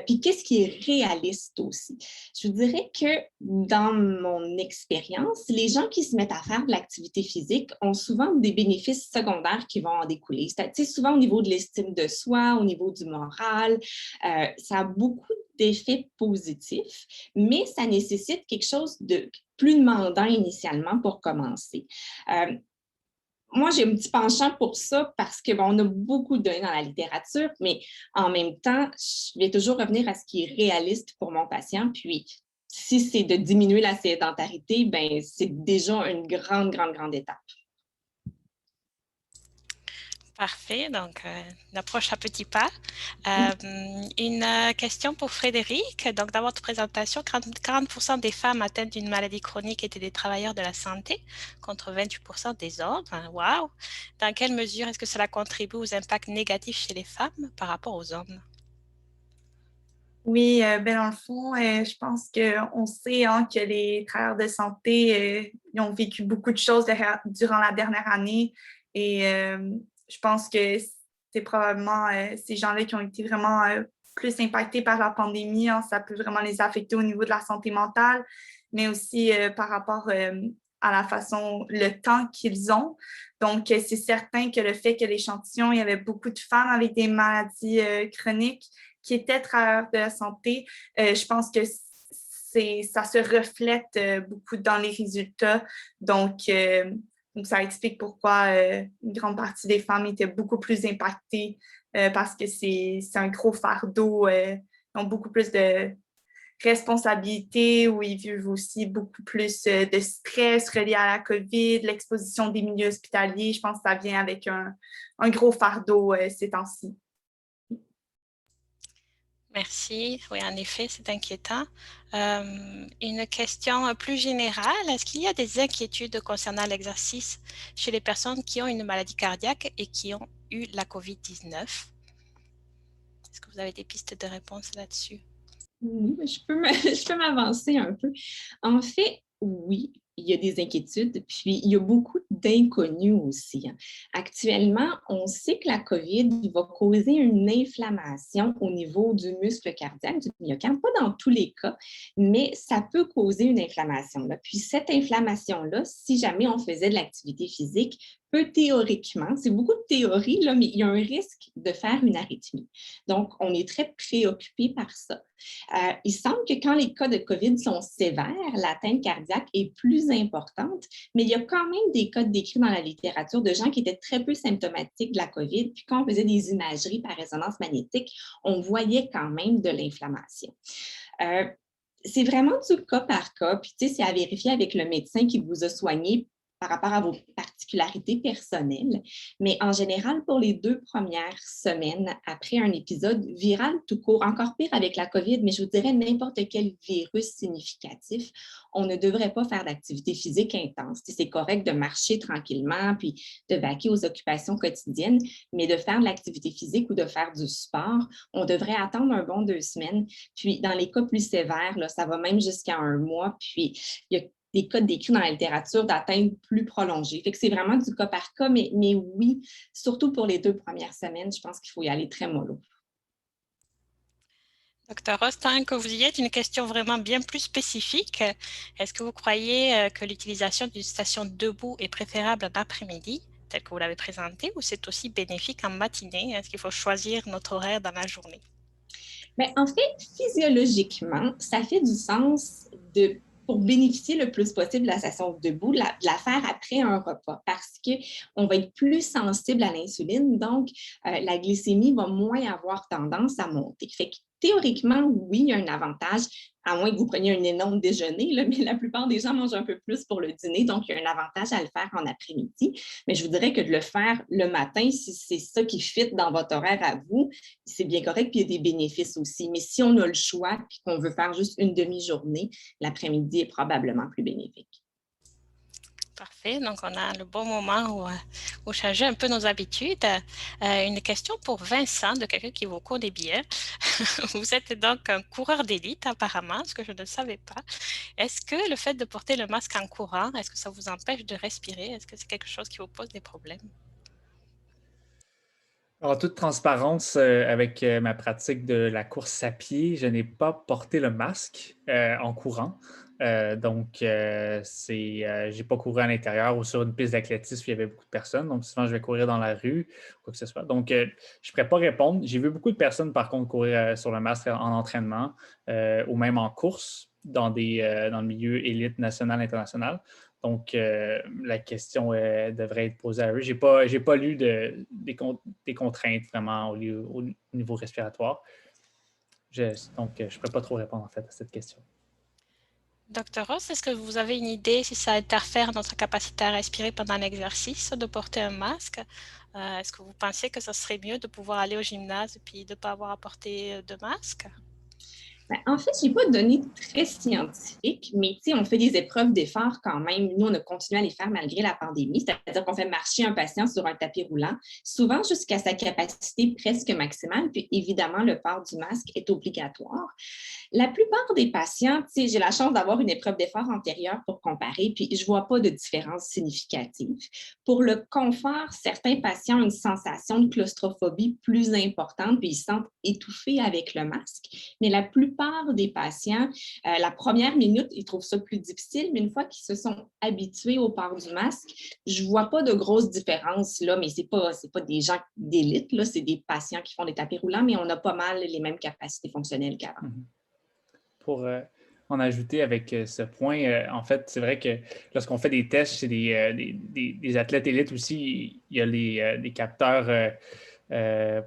puis qu'est-ce qui est réaliste aussi. Je vous dirais que dans mon expérience, les gens qui se mettent à faire de l'activité physique ont souvent des bénéfices secondaires qui vont en découler. C'est souvent au niveau de l'estime de soi, au niveau du moral, ça a beaucoup d'effets positifs, mais ça nécessite quelque chose de plus demandant initialement pour commencer. Moi, j'ai un petit penchant pour ça parce qu'on a beaucoup de données dans la littérature, mais en même temps, je vais toujours revenir à ce qui est réaliste pour mon patient. Puis, si c'est de diminuer la sédentarité, ben c'est déjà une grande, grande, grande étape. Parfait, donc une approche à petits pas. Une question pour Frédéric. Donc, dans votre présentation, 40% des femmes atteintes d'une maladie chronique étaient des travailleurs de la santé, contre 28% des hommes. Wow! Dans quelle mesure est-ce que cela contribue aux impacts négatifs chez les femmes par rapport aux hommes? Oui, dans le fond, je pense qu'on sait que les travailleurs de santé ils ont vécu beaucoup de choses durant la dernière année et je pense que c'est probablement ces gens-là qui ont été vraiment plus impactés par la pandémie. Ça peut vraiment les affecter au niveau de la santé mentale, mais aussi par rapport à la façon, le temps qu'ils ont. Donc, c'est certain que le fait que l'échantillon, il y avait beaucoup de femmes avec des maladies chroniques qui étaient travailleurs de la santé, je pense que ça se reflète beaucoup dans les résultats. Donc, ça explique pourquoi une grande partie des femmes étaient beaucoup plus impactées parce que c'est un gros fardeau, ils ont beaucoup plus de responsabilités, où ils vivent aussi beaucoup plus de stress relié à la COVID, l'exposition des milieux hospitaliers. Je pense que ça vient avec un gros fardeau ces temps-ci. Merci. Oui, en effet, c'est inquiétant. Une question plus générale. Est-ce qu'il y a des inquiétudes concernant l'exercice chez les personnes qui ont une maladie cardiaque et qui ont eu la COVID-19? Est-ce que vous avez des pistes de réponse là-dessus? Oui, je peux m'avancer un peu. En fait, oui, il y a des inquiétudes, puis il y a beaucoup d'inconnus aussi. Actuellement, on sait que la COVID va causer une inflammation au niveau du muscle cardiaque, du myocarde, pas dans tous les cas, mais ça peut causer une inflammation. Puis cette inflammation-là, si jamais on faisait de l'activité physique, peut théoriquement, c'est beaucoup de théorie, là, mais il y a un risque de faire une arythmie. Donc, on est très préoccupé par ça. Il semble que quand les cas de COVID sont sévères, l'atteinte cardiaque est plus importante, mais il y a quand même des cas décrits dans la littérature de gens qui étaient très peu symptomatiques de la COVID. Puis quand on faisait des imageries par résonance magnétique, on voyait quand même de l'inflammation. C'est vraiment du cas par cas, puis tu sais, c'est à vérifier avec le médecin qui vous a soigné par rapport à vos particularités personnelles. Mais en général, pour les 2 premières semaines après un épisode viral tout court, encore pire avec la COVID, mais je vous dirais n'importe quel virus significatif, on ne devrait pas faire d'activité physique intense. C'est correct de marcher tranquillement puis de vaquer aux occupations quotidiennes, mais de faire de l'activité physique ou de faire du sport, on devrait attendre un bon 2 semaines. Puis dans les cas plus sévères, là, ça va même jusqu'à 1 mois. Puis il y a des cas décrits dans la littérature d'atteinte plus prolongée. Fait que c'est vraiment du cas par cas, mais oui, surtout pour les 2 premières semaines, je pense qu'il faut y aller très mollo. Docteur Ross, tant que vous y êtes, une question vraiment bien plus spécifique. Est-ce que vous croyez que l'utilisation d'une station debout est préférable en après-midi, tel que vous l'avez présenté, ou c'est aussi bénéfique en matinée? Est-ce qu'il faut choisir notre horaire dans la journée? Mais en fait, physiologiquement, ça fait du sens pour bénéficier le plus possible de la station debout, de la faire après un repas parce qu'on va être plus sensible à l'insuline, donc la glycémie va moins avoir tendance à monter. Fait que théoriquement, oui, il y a un avantage, à moins que vous preniez un énorme déjeuner, là, mais la plupart des gens mangent un peu plus pour le dîner, donc il y a un avantage à le faire en après-midi. Mais je vous dirais que de le faire le matin, si c'est ça qui fit dans votre horaire à vous, c'est bien correct, puis il y a des bénéfices aussi. Mais si on a le choix et qu'on veut faire juste une demi-journée, l'après-midi est probablement plus bénéfique. Parfait. Donc, on a le bon moment où changer un peu nos habitudes. Une question pour Vincent, de quelqu'un qui vous connaît bien. Vous êtes donc un coureur d'élite, apparemment, ce que je ne savais pas. Est-ce que le fait de porter le masque en courant, est-ce que ça vous empêche de respirer? Est-ce que c'est quelque chose qui vous pose des problèmes? En toute transparence, avec ma pratique de la course à pied, je n'ai pas porté le masque en courant. Donc, j'ai pas couru à l'intérieur ou sur une piste d'athlétisme où il y avait beaucoup de personnes. Donc, souvent, je vais courir dans la rue, quoi que ce soit. Donc, je ne pourrais pas répondre. J'ai vu beaucoup de personnes, par contre, courir sur le masque en entraînement ou même en course dans le milieu élite national, international. Donc, la question devrait être posée à eux. Je n'ai pas lu des contraintes vraiment au niveau respiratoire. Donc, je ne pourrais pas trop répondre en fait à cette question. Docteur Ross, est-ce que vous avez une idée si ça interfère dans notre capacité à respirer pendant l'exercice de porter un masque? Est-ce que vous pensez que ce serait mieux de pouvoir aller au gymnase et puis de ne pas avoir à porter de masque? En fait, je n'ai pas de données très scientifiques, mais on fait des épreuves d'effort quand même. Nous, on a continué à les faire malgré la pandémie, c'est-à-dire qu'on fait marcher un patient sur un tapis roulant, souvent jusqu'à sa capacité presque maximale, puis évidemment, le port du masque est obligatoire. La plupart des patients, j'ai la chance d'avoir une épreuve d'effort antérieure pour comparer, puis je ne vois pas de différence significative. Pour le confort, certains patients ont une sensation de claustrophobie plus importante, puis ils se sentent étouffés avec le masque, mais la plupart des patients, la première minute, ils trouvent ça plus difficile, mais une fois qu'ils se sont habitués au port du masque, je ne vois pas de grosses différences, là, mais ce n'est pas des gens d'élite, là, c'est des patients qui font des tapis roulants, mais on a pas mal les mêmes capacités fonctionnelles qu'avant. Pour en ajouter avec ce point, en fait, c'est vrai que lorsqu'on fait des tests chez des athlètes élites aussi, il y a des capteurs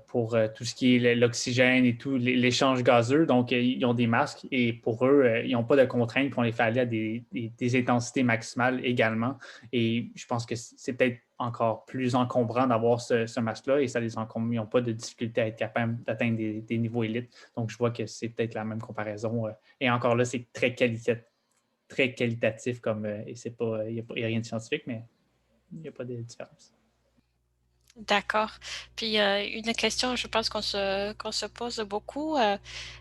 pour tout ce qui est l'oxygène et tout, l'échange gazeux. Donc, ils ont des masques et pour eux, ils n'ont pas de contraintes pour les faire aller à des intensités maximales également. Et je pense que c'est peut-être encore plus encombrant d'avoir ce masque-là et ça les encombre. Ils n'ont pas de difficulté à être capables d'atteindre des niveaux élites. Donc, je vois que c'est peut-être la même comparaison. Et encore là, c'est très qualitatif comme, et il n'y a rien de scientifique, mais il n'y a pas de différence. D'accord. Puis une question, je pense qu'on se pose beaucoup.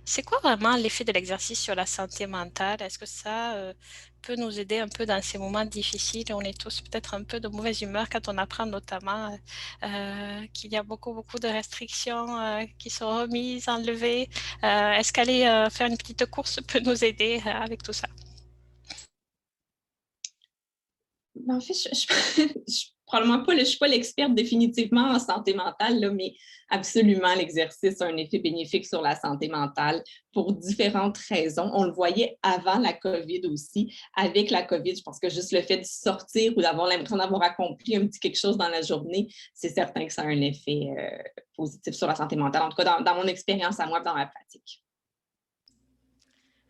C'est quoi vraiment l'effet de l'exercice sur la santé mentale? Est-ce que ça peut nous aider un peu dans ces moments difficiles? On est tous peut-être un peu de mauvaise humeur quand on apprend notamment qu'il y a beaucoup de restrictions qui sont remises, enlevées. Est-ce qu'aller faire une petite course peut nous aider avec tout ça? En fait, probablement pas, je ne suis pas l'experte définitivement en santé mentale, là, mais absolument, l'exercice a un effet bénéfique sur la santé mentale pour différentes raisons. On le voyait avant la COVID aussi. Avec la COVID, je pense que juste le fait de sortir ou d'avoir l'impression d'avoir accompli un petit quelque chose dans la journée, c'est certain que ça a un effet positif sur la santé mentale, en tout cas dans mon expérience à moi, dans ma pratique.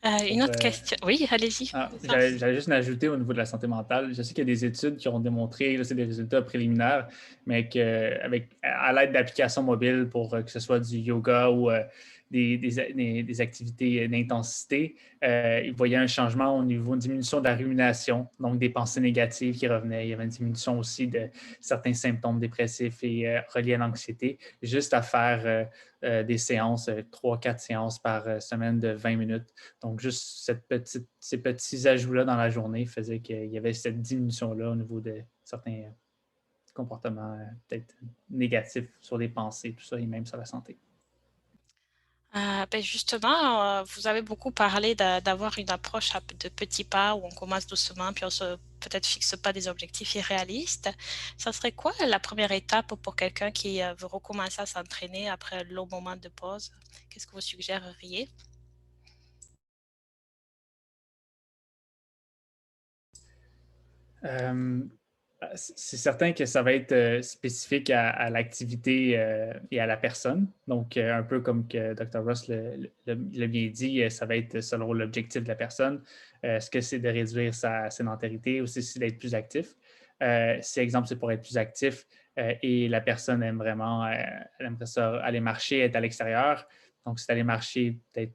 Une autre question. Oui, allez-y. J'allais juste ajouter au niveau de la santé mentale. Je sais qu'il y a des études qui ont démontré, là, c'est des résultats préliminaires, mais à l'aide d'applications mobiles pour que ce soit du yoga ou des activités d'intensité, ils voyaient un changement au niveau de diminution de la rumination, donc des pensées négatives qui revenaient. Il y avait une diminution aussi de certains symptômes dépressifs et reliés à l'anxiété, juste à faire des séances, 3-4 séances par semaine de 20 minutes. Donc, juste ces petits ajouts-là dans la journée faisaient qu'il y avait cette diminution-là au niveau de certains comportements peut-être négatifs sur les pensées, tout ça, et même sur la santé. Ben justement, vous avez beaucoup parlé d'avoir une approche de petits pas où on commence doucement, puis on se peut-être fixe pas des objectifs irréalistes. Ça serait quoi la première étape pour quelqu'un qui veut recommencer à s'entraîner après un long moment de pause? Qu'est-ce que vous suggéreriez? C'est certain que ça va être spécifique à l'activité et à la personne. Donc, un peu comme que Dr. Ross l'a bien dit, ça va être selon l'objectif de la personne. Est-ce que c'est de réduire sa sédentarité ou c'est d'être plus actif? Si, exemple, c'est pour être plus actif et la personne aime vraiment, elle aimerait ça aller marcher, être à l'extérieur. Donc, c'est aller marcher peut-être.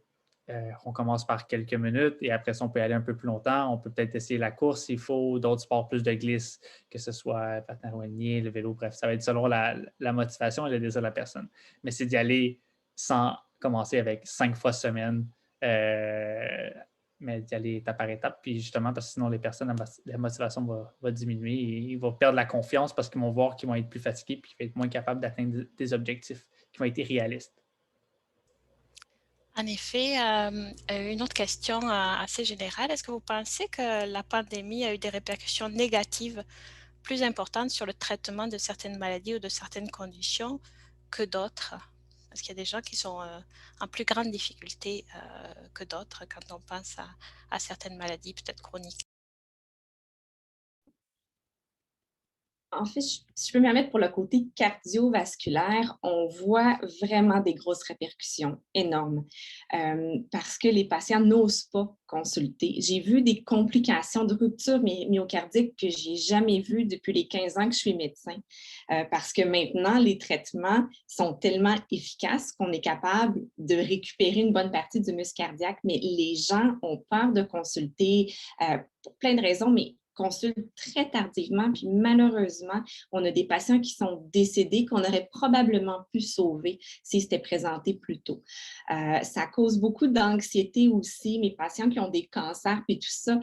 On commence par quelques minutes et après ça, on peut aller un peu plus longtemps. On peut peut-être essayer la course s'il faut, d'autres sports plus de glisse, que ce soit patin à roulier, le vélo, bref, ça va être selon la motivation et le désir de la personne. Mais c'est d'y aller sans commencer avec 5 fois semaine, mais d'y aller étape par étape. Puis justement, parce que sinon, les personnes, la motivation va diminuer et ils vont perdre la confiance parce qu'ils vont voir qu'ils vont être plus fatigués puis qu'ils vont être moins capables d'atteindre des objectifs qui vont être irréalistes. En effet, une autre question assez générale. Est-ce que vous pensez que la pandémie a eu des répercussions négatives plus importantes sur le traitement de certaines maladies ou de certaines conditions que d'autres? Parce qu'il y a des gens qui sont en plus grande difficulté que d'autres quand on pense à certaines maladies peut-être chroniques. En fait, si je peux me permettre pour le côté cardiovasculaire, on voit vraiment des grosses répercussions énormes parce que les patients n'osent pas consulter. J'ai vu des complications de rupture myocardique que je n'ai jamais vues depuis les 15 ans que je suis médecin parce que maintenant, les traitements sont tellement efficaces qu'on est capable de récupérer une bonne partie du muscle cardiaque, mais les gens ont peur de consulter pour plein de raisons, mais consultent très tardivement, puis malheureusement, on a des patients qui sont décédés qu'on aurait probablement pu sauver s'ils s'étaient présentés plus tôt. Ça cause beaucoup d'anxiété aussi. Mes patients qui ont des cancers, puis tout ça,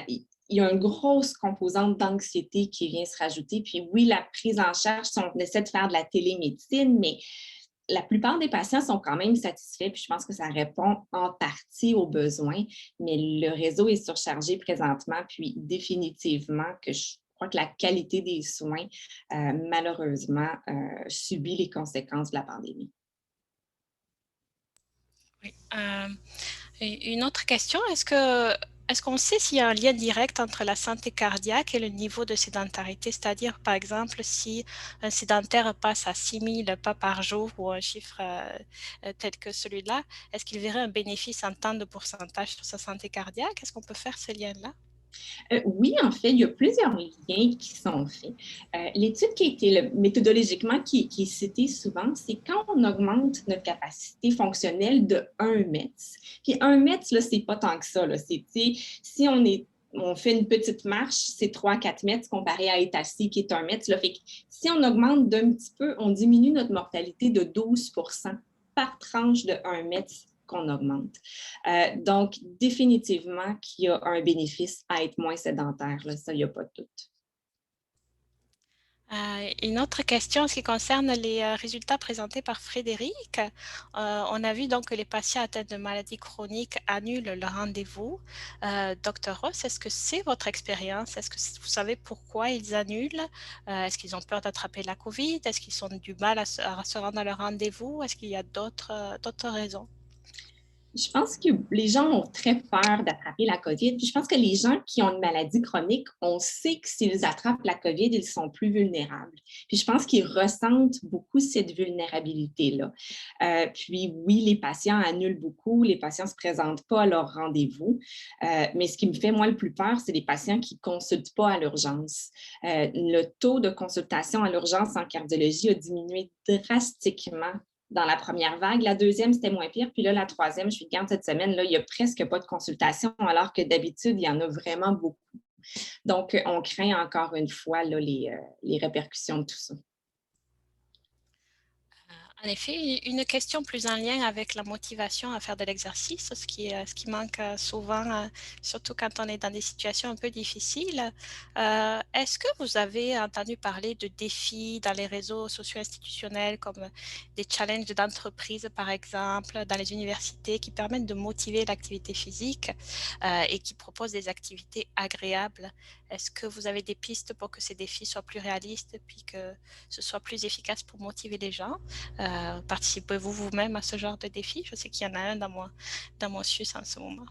il y a une grosse composante d'anxiété qui vient se rajouter. Puis oui, la prise en charge, si on essaie de faire de la télémédecine, mais la plupart des patients sont quand même satisfaits, puis je pense que ça répond en partie aux besoins, mais le réseau est surchargé présentement, puis définitivement que je crois que la qualité des soins, malheureusement, subit les conséquences de la pandémie. Oui. Une autre question, est-ce qu'on sait s'il y a un lien direct entre la santé cardiaque et le niveau de sédentarité? C'est-à-dire, par exemple, si un sédentaire passe à 6 000 pas par jour ou un chiffre tel que celui-là, est-ce qu'il verrait un bénéfice en temps de pourcentage sur sa santé cardiaque? Est-ce qu'on peut faire ce lien-là? Oui, en fait, il y a plusieurs liens qui sont faits. L'étude qui a été méthodologiquement qui est citée souvent, c'est quand on augmente notre capacité fonctionnelle de 1 mètre. Puis 1 mètre, ce n'est pas tant que ça. Si on fait une petite marche, c'est 3-4 mètres comparé à être assis qui est 1 mètre. Là. Fait que si on augmente d'un petit peu, on diminue notre mortalité de 12% par tranche de 1 mètre qu'on augmente. Donc, définitivement qu'il y a un bénéfice à être moins sédentaire. Là, ça, il n'y a pas de doute. Une autre question en ce qui concerne les résultats présentés par Frédéric. On a vu donc que les patients atteints de maladies chroniques annulent leur rendez-vous. Docteur Ross, est-ce que c'est votre expérience? Est-ce que vous savez pourquoi ils annulent? Est-ce qu'ils ont peur d'attraper la COVID? Est-ce qu'ils ont du mal à se rendre à leur rendez-vous? Est-ce qu'il y a d'autres raisons? Je pense que les gens ont très peur d'attraper la COVID. Puis je pense que les gens qui ont une maladie chronique, on sait que s'ils attrapent la COVID, ils sont plus vulnérables. Puis je pense qu'ils ressentent beaucoup cette vulnérabilité-là. Puis oui, les patients annulent beaucoup, les patients ne se présentent pas à leur rendez-vous. Mais ce qui me fait, moi, le plus peur, c'est les patients qui ne consultent pas à l'urgence. Le taux de consultation à l'urgence en cardiologie a diminué drastiquement dans la première vague. La deuxième, c'était moins pire. Puis là, la troisième, je suis de garde cette semaine, là, il n'y a presque pas de consultation, alors que d'habitude, il y en a vraiment beaucoup. Donc, on craint encore une fois là, les répercussions de tout ça. En effet, une question plus en lien avec la motivation à faire de l'exercice, ce qui manque souvent, surtout quand on est dans des situations un peu difficiles. Est-ce que vous avez entendu parler de défis dans les réseaux socio-institutionnels comme des challenges d'entreprise, par exemple, dans les universités qui permettent de motiver l'activité physique et qui proposent des activités agréables? Est-ce que vous avez des pistes pour que ces défis soient plus réalistes puis que ce soit plus efficace pour motiver les gens? Participez-vous vous-même à ce genre de défi? Je sais qu'il y en a un dans mon SUS en ce moment.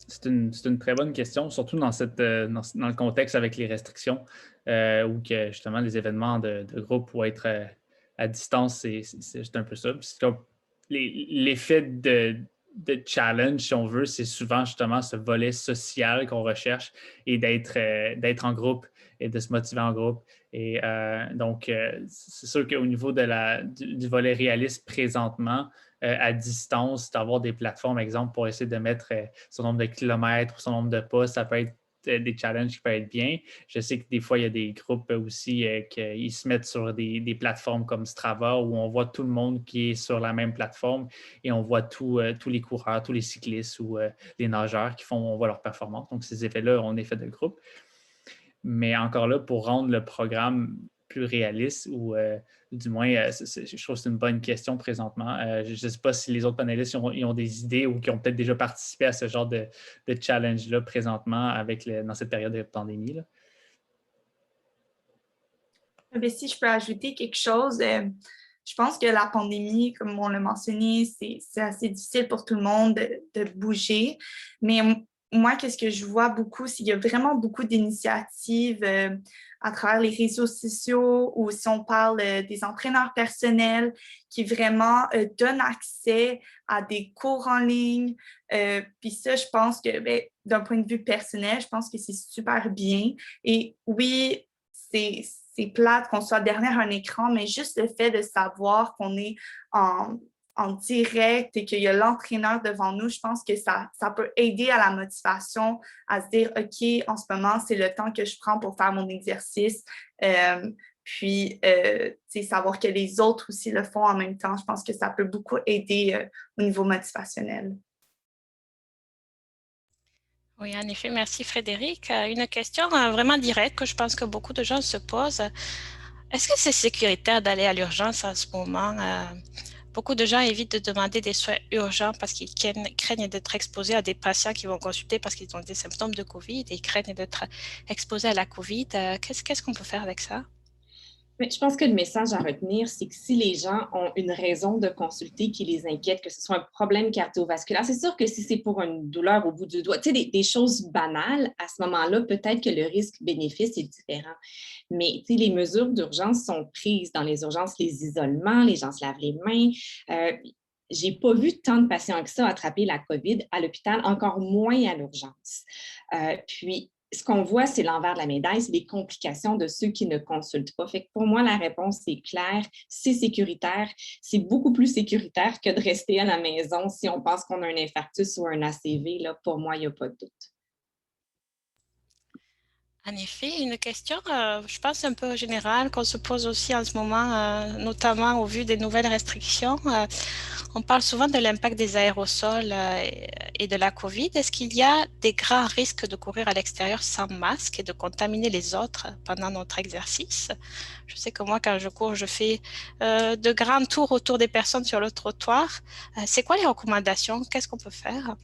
C'est une très bonne question, surtout dans le contexte avec les restrictions, où que justement les événements de groupe vont être à distance, c'est juste un peu ça. L'effet de challenge, si on veut, c'est souvent justement ce volet social qu'on recherche et d'être en groupe et de se motiver en groupe. Et donc, c'est sûr qu'au niveau du volet réaliste présentement, à distance, d'avoir des plateformes, exemple, pour essayer de mettre son nombre de kilomètres ou son nombre de pas, ça peut être des challenges qui peuvent être bien. Je sais que des fois, il y a des groupes aussi qui se mettent sur des plateformes comme Strava où on voit tout le monde qui est sur la même plateforme et on voit tous les coureurs, tous les cyclistes ou les nageurs on voit leur performance. Donc, ces effets-là ont un effet de groupe. Mais encore là, pour rendre le programme plus réaliste ou du moins, je trouve que c'est une bonne question présentement. Je ne sais pas si les autres panélistes ils ont des idées ou qui ont peut-être déjà participé à ce genre de challenge-là présentement dans cette période de pandémie, là. Mais si je peux ajouter quelque chose, je pense que la pandémie, comme on l'a mentionné, c'est assez difficile pour tout le monde de bouger. Mais moi, qu'est-ce que je vois beaucoup, c'est qu'il y a vraiment beaucoup d'initiatives à travers les réseaux sociaux ou si on parle des entraîneurs personnels qui vraiment donnent accès à des cours en ligne. Puis ça, je pense que d'un point de vue personnel, je pense que c'est super bien. Et oui, c'est plate qu'on soit derrière un écran, mais juste le fait de savoir qu'on est en direct et qu'il y a l'entraîneur devant nous, je pense que ça peut aider à la motivation, à se dire, OK, en ce moment, c'est le temps que je prends pour faire mon exercice. Puis, savoir que les autres aussi le font en même temps, je pense que ça peut beaucoup aider au niveau motivationnel. Oui, en effet, merci Frédéric. Une question vraiment directe que je pense que beaucoup de gens se posent. Est-ce que c'est sécuritaire d'aller à l'urgence en ce moment? Beaucoup de gens évitent de demander des soins urgents parce qu'ils craignent d'être exposés à des patients qui vont consulter parce qu'ils ont des symptômes de COVID et ils craignent d'être exposés à la COVID. Qu'est-ce qu'on peut faire avec ça? Mais je pense que le message à retenir, c'est que si les gens ont une raison de consulter qui les inquiète, que ce soit un problème cardiovasculaire, c'est sûr que si c'est pour une douleur au bout du doigt, tu sais, des choses banales, à ce moment-là, peut-être que le risque-bénéfice est différent. Mais tu sais, les mesures d'urgence sont prises dans les urgences, les isolements, les gens se lavent les mains. J'ai pas vu tant de patients que ça attraper la COVID à l'hôpital, encore moins à l'urgence. Puis, ce qu'on voit, c'est l'envers de la médaille, c'est les complications de ceux qui ne consultent pas. Fait que pour moi, la réponse est claire, c'est sécuritaire. C'est beaucoup plus sécuritaire que de rester à la maison si on pense qu'on a un infarctus ou un ACV. Là, pour moi, il n'y a pas de doute. En effet, une question, je pense un peu générale, qu'on se pose aussi en ce moment, notamment au vu des nouvelles restrictions. On parle souvent de l'impact des aérosols et de la COVID. Est-ce qu'il y a des grands risques de courir à l'extérieur sans masque et de contaminer les autres pendant notre exercice? Je sais que moi, quand je cours, je fais de grands tours autour des personnes sur le trottoir. C'est quoi les recommandations? Qu'est-ce qu'on peut faire?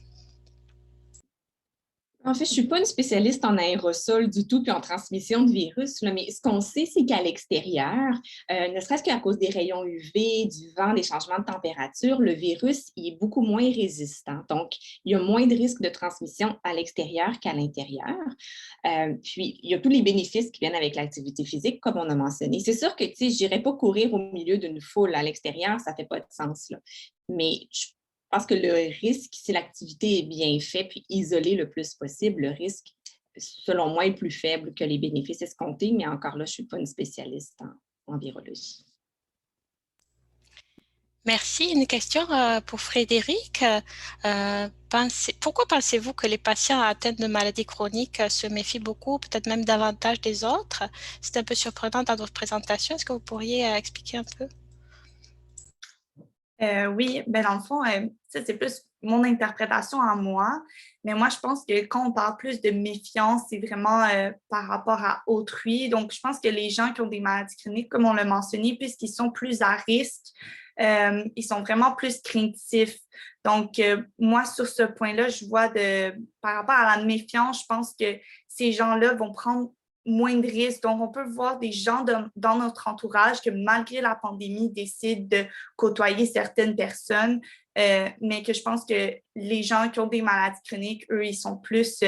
En fait, je ne suis pas une spécialiste en aérosol du tout, puis en transmission de virus, là, mais ce qu'on sait, c'est qu'à l'extérieur, ne serait-ce qu'à cause des rayons UV, du vent, des changements de température, le virus il est beaucoup moins résistant. Donc, il y a moins de risques de transmission à l'extérieur qu'à l'intérieur. Puis, il y a tous les bénéfices qui viennent avec l'activité physique, comme on a mentionné. C'est sûr que, tu sais, je n'irais pas courir au milieu d'une foule à l'extérieur, ça ne fait pas de sens, là. Mais je pense que le risque, si l'activité est bien faite puis isolée le plus possible, le risque, selon moi, est plus faible que les bénéfices escomptés, mais encore là, je ne suis pas une spécialiste en virologie. Merci. Une question pour Frédéric. Pourquoi pensez-vous que les patients atteints de maladies chroniques se méfient beaucoup, peut-être même davantage des autres? C'est un peu surprenant dans votre présentation. Est-ce que vous pourriez expliquer un peu? Oui, ben dans le fond, ça c'est plus mon interprétation à moi, mais moi je pense que quand on parle plus de méfiance, c'est vraiment par rapport à autrui. Donc je pense que les gens qui ont des maladies chroniques, comme on l'a mentionné, puisqu'ils sont plus à risque, ils sont vraiment plus craintifs. Donc moi sur ce point-là, je vois par rapport à la méfiance, je pense que ces gens-là vont prendre moins de risques. Donc, on peut voir des gens dans notre entourage que malgré la pandémie, décident de côtoyer certaines personnes, mais que je pense que les gens qui ont des maladies chroniques, eux, ils sont plus,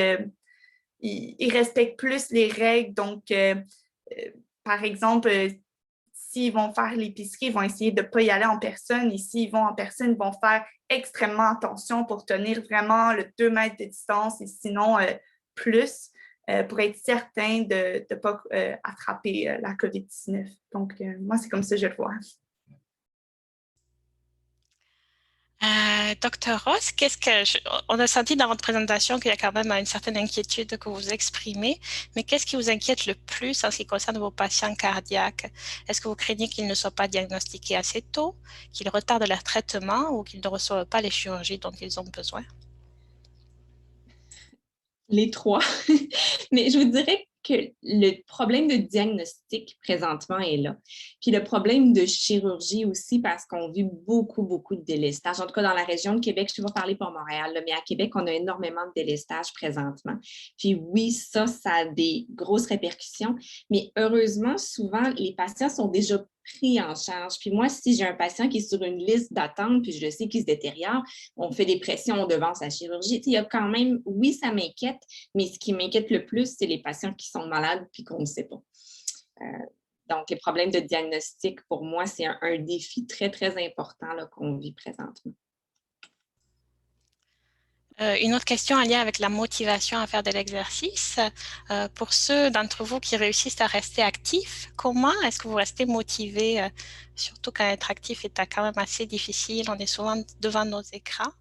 ils respectent plus les règles. Donc, par exemple, s'ils vont faire l'épicerie, ils vont essayer de ne pas y aller en personne. Et s'ils vont en personne, ils vont faire extrêmement attention pour tenir vraiment le 2 mètres de distance et sinon plus. Pour être certain de ne pas attraper la COVID-19. Donc, moi, c'est comme ça que je le vois. Docteur Ross, on a senti dans votre présentation qu'il y a quand même une certaine inquiétude que vous exprimez, mais qu'est-ce qui vous inquiète le plus en ce qui concerne vos patients cardiaques? Est-ce que vous craignez qu'ils ne soient pas diagnostiqués assez tôt, qu'ils retardent leur traitement ou qu'ils ne reçoivent pas les chirurgies dont ils ont besoin? Les trois. Mais je vous dirais que le problème de diagnostic présentement est là. Puis le problème de chirurgie aussi, parce qu'on vit beaucoup, beaucoup de délestage. En tout cas, dans la région de Québec, je vais parler pour Montréal, là, mais à Québec, on a énormément de délestage présentement. Puis oui, ça a des grosses répercussions, mais heureusement, souvent, les patients sont déjà pris en charge. Puis moi, si j'ai un patient qui est sur une liste d'attente, puis je le sais qu'il se détériore, on fait des pressions devant sa chirurgie. Il y a quand même, oui, ça m'inquiète, mais ce qui m'inquiète le plus, c'est les patients qui sont malades puis qu'on ne sait pas. Donc, les problèmes de diagnostic, pour moi, c'est un défi très, très important qu'on vit présentement. Une autre question en lien avec la motivation à faire de l'exercice. Pour ceux d'entre vous qui réussissent à rester actifs, comment est-ce que vous restez motivé, surtout quand être actif est quand même assez difficile, on est souvent devant nos écrans.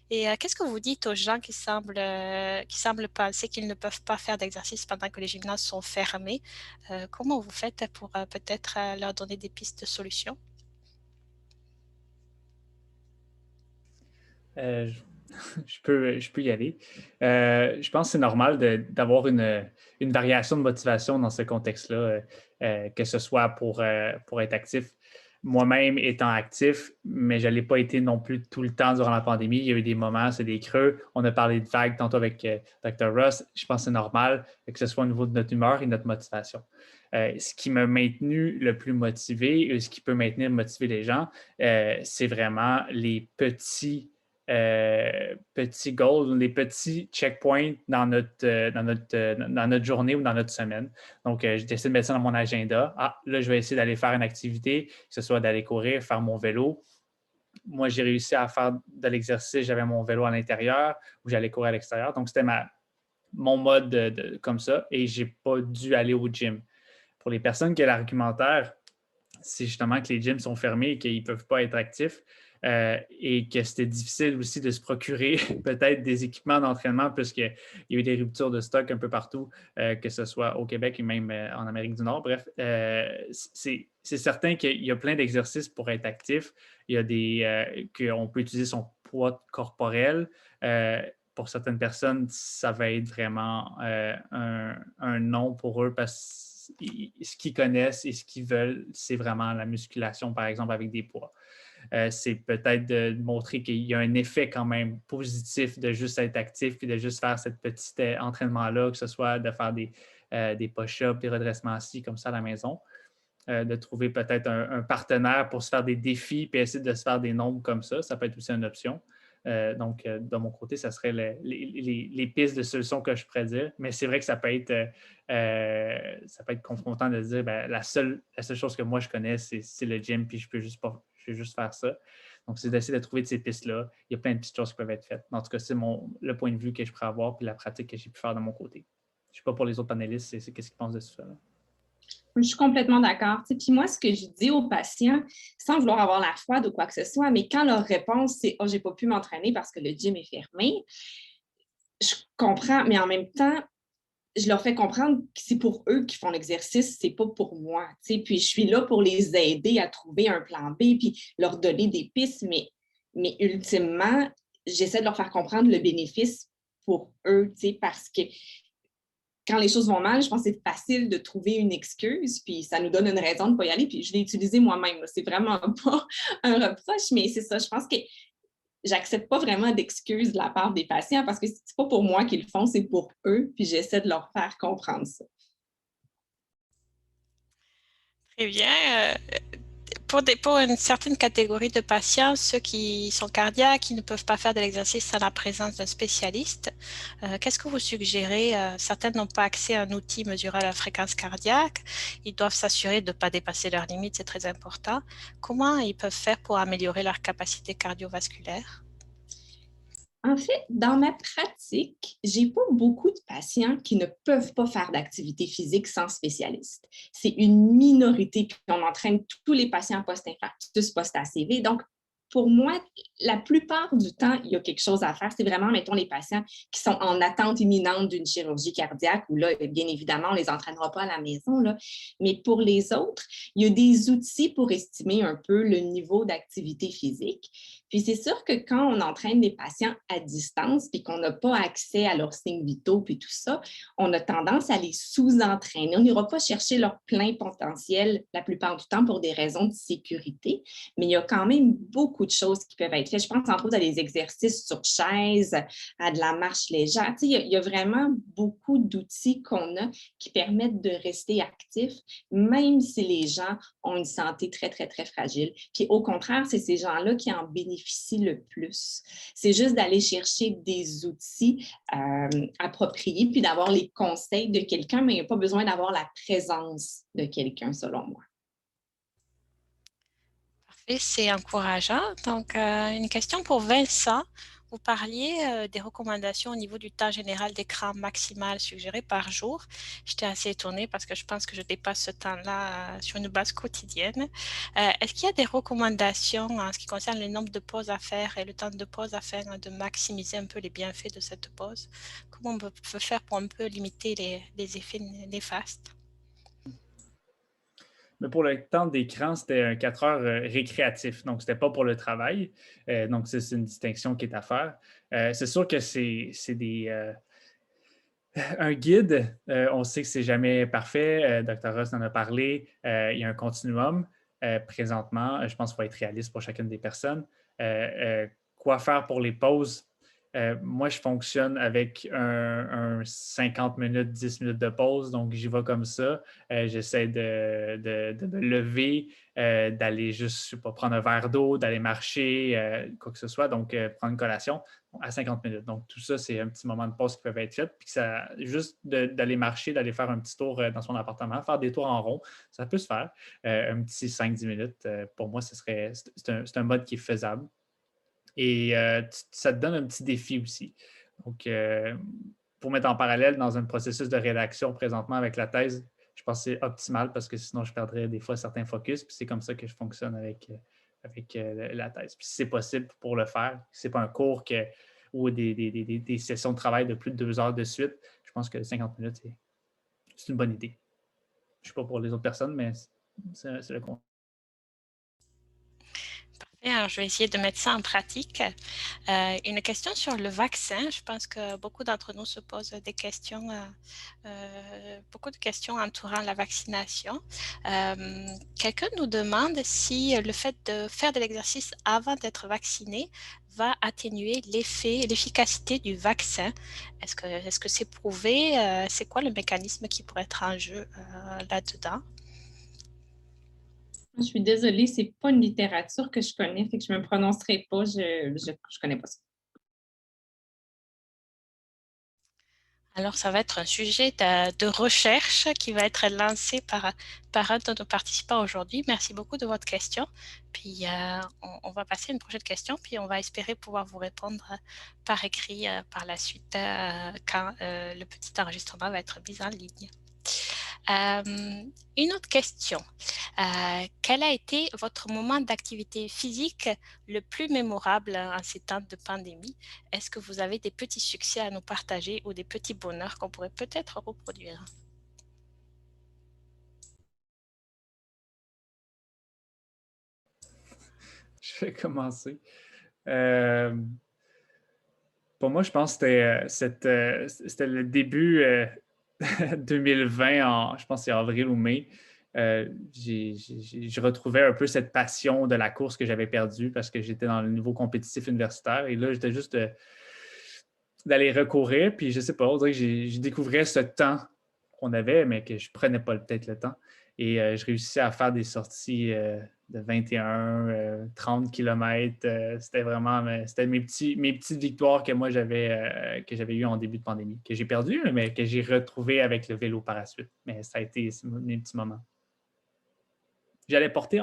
Et qu'est-ce que vous dites aux gens qui semblent penser qu'ils ne peuvent pas faire d'exercice pendant que les gymnases sont fermés? Comment vous faites pour peut-être leur donner des pistes de solutions? Je peux y aller. Je pense que c'est normal d'avoir une variation de motivation dans ce contexte-là, que ce soit pour être actif. Moi-même étant actif, mais je ne l'ai pas été non plus tout le temps durant la pandémie. Il y a eu des moments, c'est des creux. On a parlé de vagues tantôt avec Dr. Ross. Je pense que c'est normal que ce soit au niveau de notre humeur et de notre motivation. Ce qui m'a maintenu le plus motivé et ce qui peut maintenir motiver les gens, c'est vraiment les petits goals, les petits checkpoints dans notre journée ou dans notre semaine. Donc, je décide de mettre ça dans mon agenda. Ah, là, je vais essayer d'aller faire une activité, que ce soit d'aller courir, faire mon vélo. Moi, j'ai réussi à faire de l'exercice. J'avais mon vélo à l'intérieur ou j'allais courir à l'extérieur. Donc, c'était mon mode comme ça et je n'ai pas dû aller au gym. Pour les personnes qui ont l'argumentaire, c'est justement que les gyms sont fermés et qu'ils ne peuvent pas être actifs. et que c'était difficile aussi de se procurer peut-être des équipements d'entraînement puisqu'il y a eu des ruptures de stock un peu partout, que ce soit au Québec et même en Amérique du Nord. Bref, c'est certain qu'il y a plein d'exercices pour être actif. Il y a qu'on peut utiliser son poids corporel. Pour certaines personnes, ça va être vraiment un non pour eux parce que ce qu'ils connaissent et ce qu'ils veulent, c'est vraiment la musculation, par exemple, avec des poids. C'est peut-être de montrer qu'il y a un effet quand même positif de juste être actif et de juste faire ce petit entraînement-là, que ce soit de faire des push-ups, des redressements assis comme ça à la maison. De trouver peut-être un partenaire pour se faire des défis et essayer de se faire des nombres comme ça. Ça peut être aussi une option. Donc, de mon côté, ça serait les pistes de solutions que je pourrais dire. Mais c'est vrai que ça peut être confrontant de se dire la seule chose que moi je connais, c'est le gym, puis je peux juste faire ça. Donc, c'est d'essayer de trouver de ces pistes-là. Il y a plein de petites choses qui peuvent être faites. En tout cas, c'est le point de vue que je pourrais avoir puis la pratique que j'ai pu faire de mon côté. Je ne sais pas pour les autres panélistes, c'est qu'est-ce qu'ils pensent de ça. Là. Je suis complètement d'accord. Puis moi, ce que je dis aux patients, sans vouloir avoir la froide ou quoi que ce soit, mais quand leur réponse, c'est « Oh, j'ai pas pu m'entraîner parce que le gym est fermé », je comprends, mais en même temps, je leur fais comprendre que c'est pour eux qui font l'exercice, c'est pas pour moi. Puis je suis là pour les aider à trouver un plan B, puis leur donner des pistes, mais ultimement, j'essaie de leur faire comprendre le bénéfice pour eux, parce que quand les choses vont mal, je pense que c'est facile de trouver une excuse, puis ça nous donne une raison de ne pas y aller, puis je l'ai utilisé moi-même. C'est vraiment pas un reproche, mais c'est ça. Je pense que j'accepte pas vraiment d'excuses de la part des patients parce que c'est pas pour moi qu'ils le font, c'est pour eux, puis j'essaie de leur faire comprendre ça. Très bien. Pour une certaine catégorie de patients, ceux qui sont cardiaques, qui ne peuvent pas faire de l'exercice sans la présence d'un spécialiste, qu'est-ce que vous suggérez? Certains n'ont pas accès à un outil mesurant la fréquence cardiaque. Ils doivent s'assurer de ne pas dépasser leurs limites, c'est très important. Comment ils peuvent faire pour améliorer leur capacité cardiovasculaire? En fait, dans ma pratique, j'ai pas beaucoup de patients qui ne peuvent pas faire d'activité physique sans spécialiste. C'est une minorité, puis on entraîne tous les patients post-infarctus, post-ACV. Donc, pour moi, la plupart du temps, il y a quelque chose à faire. C'est vraiment, mettons, les patients qui sont en attente imminente d'une chirurgie cardiaque, où là, bien évidemment, on ne les entraînera pas à la maison. Là. Mais pour les autres, il y a des outils pour estimer un peu le niveau d'activité physique. Puis c'est sûr que quand on entraîne des patients à distance puis qu'on n'a pas accès à leurs signes vitaux puis tout ça, on a tendance à les sous-entraîner. On n'ira pas chercher leur plein potentiel la plupart du temps pour des raisons de sécurité, mais il y a quand même beaucoup de choses qui peuvent être faites. Je pense entre autres à des exercices sur chaise, à de la marche légère. Tu sais, il y a vraiment beaucoup d'outils qu'on a qui permettent de rester actifs, même si les gens ont une santé très, très, très fragile. Puis au contraire, c'est ces gens-là qui en bénéficient le plus. C'est juste d'aller chercher des outils appropriés puis d'avoir les conseils de quelqu'un, mais il n'y a pas besoin d'avoir la présence de quelqu'un, selon moi. Parfait, c'est encourageant. Donc, une question pour Vincent. Vous parliez des recommandations au niveau du temps général d'écran maximal suggéré par jour. J'étais assez étonnée parce que je pense que je dépasse ce temps-là sur une base quotidienne. Est-ce qu'il y a des recommandations en ce qui concerne le nombre de pauses à faire et le temps de pause afin de maximiser un peu les bienfaits de cette pause? Comment on peut faire pour un peu limiter les effets néfastes? Mais pour le temps d'écran, c'était un 4 heures récréatif. Donc, ce n'était pas pour le travail. Donc, c'est une distinction qui est à faire. C'est sûr que c'est un guide. On sait que ce n'est jamais parfait. Dr. Ross en a parlé. Il y a un continuum présentement. Je pense qu'il faut être réaliste pour chacune des personnes. Quoi faire pour les pauses? Moi, je fonctionne avec un 50 minutes, 10 minutes de pause, donc j'y vais comme ça. J'essaie de me lever, d'aller juste, je sais pas, prendre un verre d'eau, d'aller marcher, quoi que ce soit, donc prendre une collation à 50 minutes. Donc, tout ça, c'est un petit moment de pause qui peuvent être faits. Puis ça, juste d'aller marcher, d'aller faire un petit tour dans son appartement, faire des tours en rond, ça peut se faire. Un petit 5-10 minutes, pour moi, c'est un mode qui est faisable. Et ça te donne un petit défi aussi. Donc, pour mettre en parallèle dans un processus de rédaction présentement avec la thèse, je pense que c'est optimal parce que sinon, je perdrais des fois certains focus. Puis c'est comme ça que je fonctionne avec avec la thèse. Puis si c'est possible pour le faire, si ce n'est pas un cours ou des sessions de travail de plus de 2 heures de suite, je pense que 50 minutes, c'est une bonne idée. Je ne sais pas pour les autres personnes, mais c'est le conseil. Alors, je vais essayer de mettre ça en pratique. Une question sur le vaccin. Je pense que beaucoup d'entre nous se posent des questions, beaucoup de questions entourant la vaccination. Quelqu'un nous demande si le fait de faire de l'exercice avant d'être vacciné va atténuer l'efficacité du vaccin. Est-ce que c'est prouvé? C'est quoi le mécanisme qui pourrait être en jeu là-dedans? Je suis désolée, c'est pas une littérature que je connais, fait que je me prononcerai pas, je connais pas ça. Alors, ça va être un sujet de recherche qui va être lancé par un de nos participants aujourd'hui. Merci beaucoup de votre question. Puis, on va passer à une prochaine question, puis on va espérer pouvoir vous répondre par écrit par la suite quand le petit enregistrement va être mis en ligne. Une autre question. Quel a été votre moment d'activité physique le plus mémorable en ces temps de pandémie? Est-ce que vous avez des petits succès à nous partager ou des petits bonheurs qu'on pourrait peut-être reproduire? Je vais commencer. Pour moi, je pense que c'était le début 2020, je pense que c'est avril ou mai. Je retrouvais un peu cette passion de la course que j'avais perdue parce que j'étais dans le niveau compétitif universitaire. Et là, j'étais juste d'aller recourir. Puis je sais pas, on dirait que je découvrais ce temps qu'on avait, mais que je prenais pas peut-être le temps. Et je réussissais à faire des sorties de 21, 30 km. C'était vraiment c'était mes petites victoires que moi j'avais eues en début de pandémie, que j'ai perdues, mais que j'ai retrouvées avec le vélo par la suite. Mais ça a été mes petits moments. J'allais porter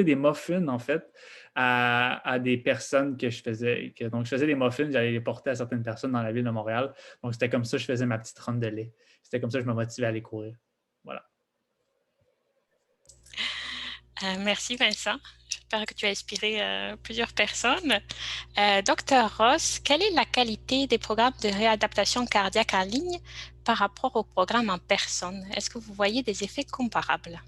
des muffins, en fait, à des personnes que je faisais. Donc, je faisais des muffins, j'allais les porter à certaines personnes dans la ville de Montréal. Donc, c'était comme ça que je faisais ma petite ronde de lait. C'était comme ça que je me motivais à aller courir. Voilà. Merci Vincent. J'espère que tu as inspiré plusieurs personnes. Docteur Ross, quelle est la qualité des programmes de réadaptation cardiaque en ligne par rapport aux programmes en personne? Est-ce que vous voyez des effets comparables?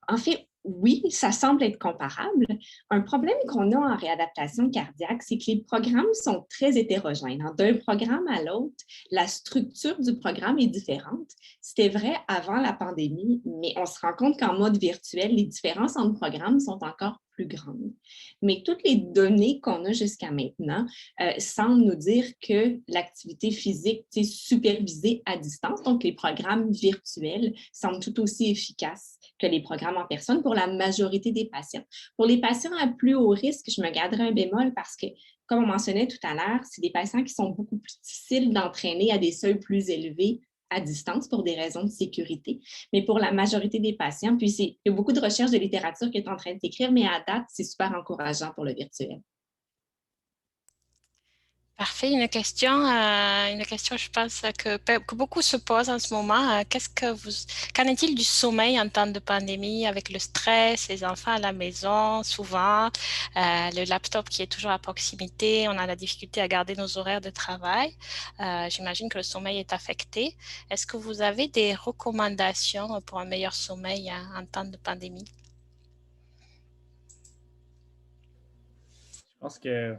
En fait, oui, ça semble être comparable. Un problème qu'on a en réadaptation cardiaque, c'est que les programmes sont très hétérogènes. D'un programme à l'autre, la structure du programme est différente. C'était vrai avant la pandémie, mais on se rend compte qu'en mode virtuel, les différences entre programmes sont encore plus grandes. Mais toutes les données qu'on a jusqu'à maintenant semblent nous dire que l'activité physique supervisée à distance, donc les programmes virtuels, semblent tout aussi efficaces que les programmes en personne pour la majorité des patients. Pour les patients à plus haut risque, je me garderai un bémol parce que, comme on mentionnait tout à l'heure, c'est des patients qui sont beaucoup plus difficiles d'entraîner à des seuils plus élevés à distance pour des raisons de sécurité. Mais pour la majorité des patients, puis il y a beaucoup de recherches de littérature qui est en train de s'écrire, mais à date, c'est super encourageant pour le virtuel. Parfait. Une question, je pense, que beaucoup se posent en ce moment. Qu'en est-il du sommeil en temps de pandémie avec le stress, les enfants à la maison, souvent, le laptop qui est toujours à proximité, on a la difficulté à garder nos horaires de travail. J'imagine que le sommeil est affecté. Est-ce que vous avez des recommandations pour un meilleur sommeil en temps de pandémie? Je pense que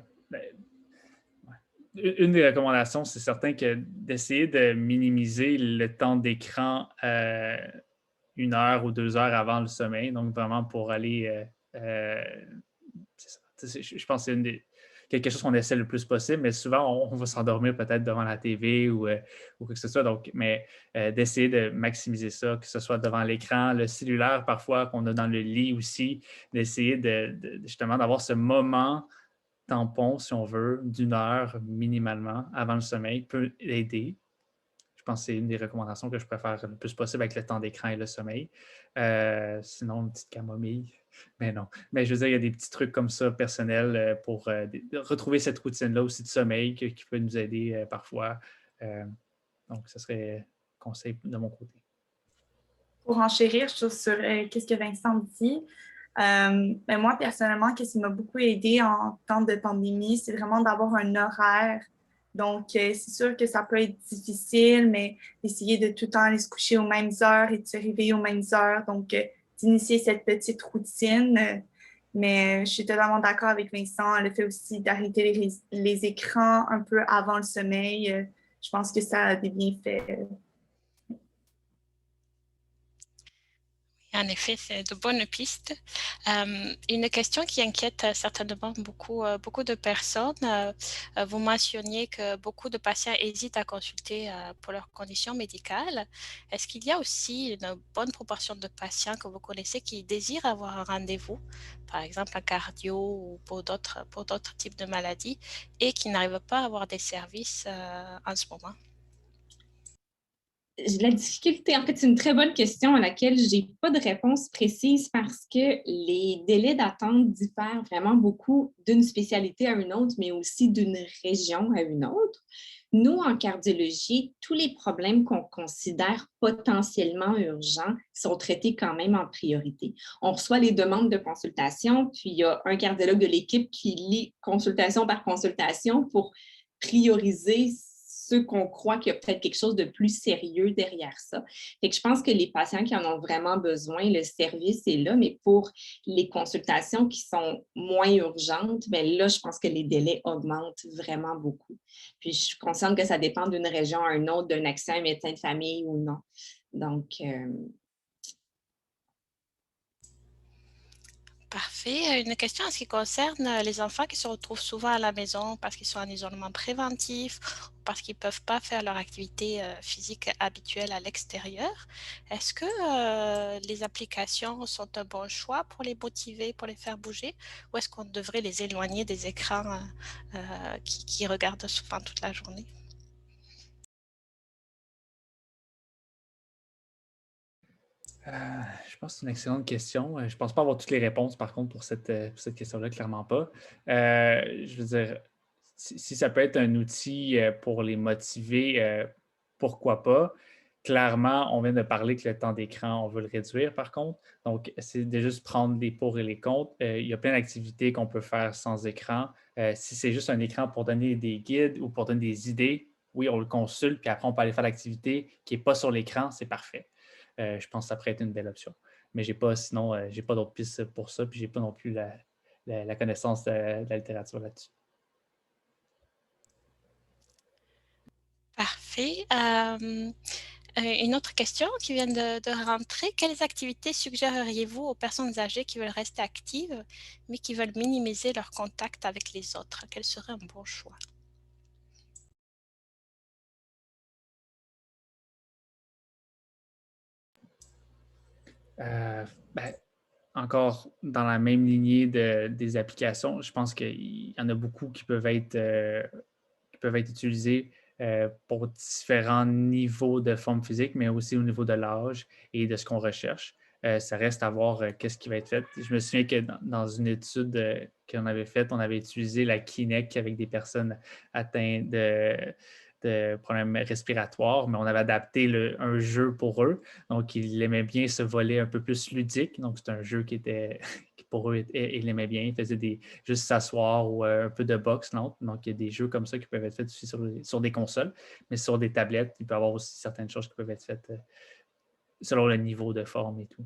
une des recommandations, c'est certain que d'essayer de minimiser le temps d'écran 1 heure ou 2 heures avant le sommeil. Donc, vraiment pour aller. Je pense que c'est quelque chose qu'on essaie le plus possible, mais souvent, on va s'endormir peut-être devant la TV ou quoi que ce soit. Donc, mais d'essayer de maximiser ça, que ce soit devant l'écran, le cellulaire parfois qu'on a dans le lit aussi, d'essayer justement d'avoir ce moment tampon, si on veut, d'1 heure minimalement avant le sommeil peut aider. Je pense que c'est une des recommandations que je préfère le plus possible avec le temps d'écran et le sommeil. Sinon, une petite camomille. Mais non. Mais je veux dire, il y a des petits trucs comme ça personnels pour retrouver cette routine-là aussi de sommeil qui peut nous aider parfois. Donc, ce serait un conseil de mon côté. Pour enchérir sur ce que Vincent dit, Ben moi, personnellement, ce qui m'a beaucoup aidé en temps de pandémie, c'est vraiment d'avoir un horaire. Donc, c'est sûr que ça peut être difficile, mais essayer de tout le temps aller se coucher aux mêmes heures et de se réveiller aux mêmes heures. Donc, d'initier cette petite routine. Mais je suis totalement d'accord avec Vincent. Le fait aussi d'arrêter les écrans un peu avant le sommeil, je pense que ça a des bienfaits. En effet, c'est de bonnes pistes. Une question qui inquiète certainement beaucoup de personnes. Vous mentionniez que beaucoup de patients hésitent à consulter pour leurs conditions médicales. Est-ce qu'il y a aussi une bonne proportion de patients que vous connaissez qui désirent avoir un rendez-vous, par exemple un cardio ou pour d'autres types de maladies, et qui n'arrivent pas à avoir des services en ce moment? La difficulté, en fait, c'est une très bonne question à laquelle je n'ai pas de réponse précise parce que les délais d'attente diffèrent vraiment beaucoup d'une spécialité à une autre, mais aussi d'une région à une autre. Nous, en cardiologie, tous les problèmes qu'on considère potentiellement urgents sont traités quand même en priorité. On reçoit les demandes de consultation, puis il y a un cardiologue de l'équipe qui lit consultation par consultation pour prioriser ceux qu'on croit qu'il y a peut-être quelque chose de plus sérieux derrière ça. Fait que je pense que les patients qui en ont vraiment besoin, le service est là, mais pour les consultations qui sont moins urgentes, bien là, je pense que les délais augmentent vraiment beaucoup. Puis je suis consciente que ça dépend d'une région à une autre, d'un accès à un médecin de famille ou non. Donc, Parfait. Une question en ce qui concerne les enfants qui se retrouvent souvent à la maison parce qu'ils sont en isolement préventif, ou parce qu'ils ne peuvent pas faire leur activité physique habituelle à l'extérieur. Est-ce que les applications sont un bon choix pour les motiver, pour les faire bouger, ou est-ce qu'on devrait les éloigner des écrans qui regardent souvent toute la journée? Je pense que c'est une excellente question. Je ne pense pas avoir toutes les réponses, par contre, pour cette question-là, clairement pas. Je veux dire, si ça peut être un outil pour les motiver, pourquoi pas? Clairement, on vient de parler que le temps d'écran, on veut le réduire, par contre. Donc, c'est de juste prendre des pour et les contre. Il y a plein d'activités qu'on peut faire sans écran. Si c'est juste un écran pour donner des guides ou pour donner des idées, oui, on le consulte, puis après, on peut aller faire l'activité qui n'est pas sur l'écran, c'est parfait. Je pense que ça pourrait être une belle option. Mais sinon, je n'ai pas d'autres pistes pour ça, puis je n'ai pas non plus la connaissance de la littérature là-dessus. Parfait. Une autre question qui vient de rentrer. Quelles activités suggéreriez-vous aux personnes âgées qui veulent rester actives, mais qui veulent minimiser leur contact avec les autres? Quel serait un bon choix? Ben, encore dans la même lignée des applications, je pense qu'il y en a beaucoup qui peuvent être utilisées pour différents niveaux de forme physique, mais aussi au niveau de l'âge et de ce qu'on recherche. Ça reste à voir qu'est-ce qui va être fait. Je me souviens que dans une étude qu'on avait faite, on avait utilisé la Kinect avec des personnes atteintes de problèmes respiratoires, mais on avait adapté un jeu pour eux. Donc, ils aimaient bien ce volet un peu plus ludique. Donc, c'est un jeu qui pour eux, ils aimaient bien. Ils faisaient juste s'asseoir ou un peu de boxe. Non? Donc, il y a des jeux comme ça qui peuvent être faits aussi sur des consoles, mais sur des tablettes, il peut y avoir aussi certaines choses qui peuvent être faites selon le niveau de forme et tout.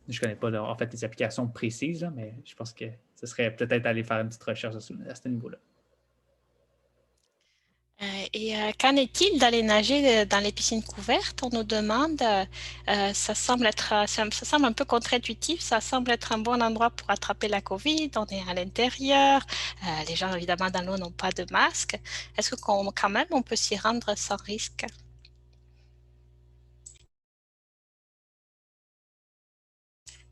Je ne connais pas en fait les applications précises, là, mais je pense que ce serait peut-être aller faire une petite recherche à ce niveau-là. Qu'en est-il d'aller nager dans les piscines couvertes? On nous demande, ça semble un peu contre-intuitif, ça semble être un bon endroit pour attraper la COVID, on est à l'intérieur, les gens évidemment dans l'eau n'ont pas de masque. Est-ce que quand même on peut s'y rendre sans risque?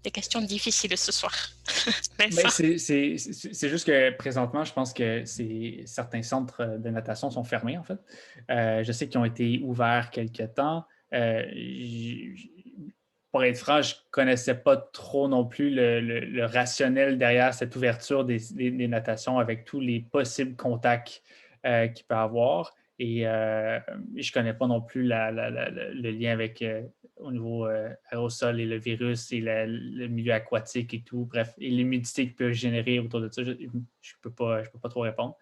Des questions difficiles ce soir. Ben, c'est juste que présentement, je pense que certains centres de natation sont fermés, en fait. Je sais qu'ils ont été ouverts quelque temps. Pour être franc, je ne connaissais pas trop non plus le rationnel derrière cette ouverture des natations avec tous les possibles contacts qu'il peut y avoir. Et je ne connais pas non plus le lien avec au niveau aérosol et le virus et le milieu aquatique et tout. Bref, et l'humidité qui peut générer autour de ça. Je ne peux pas trop répondre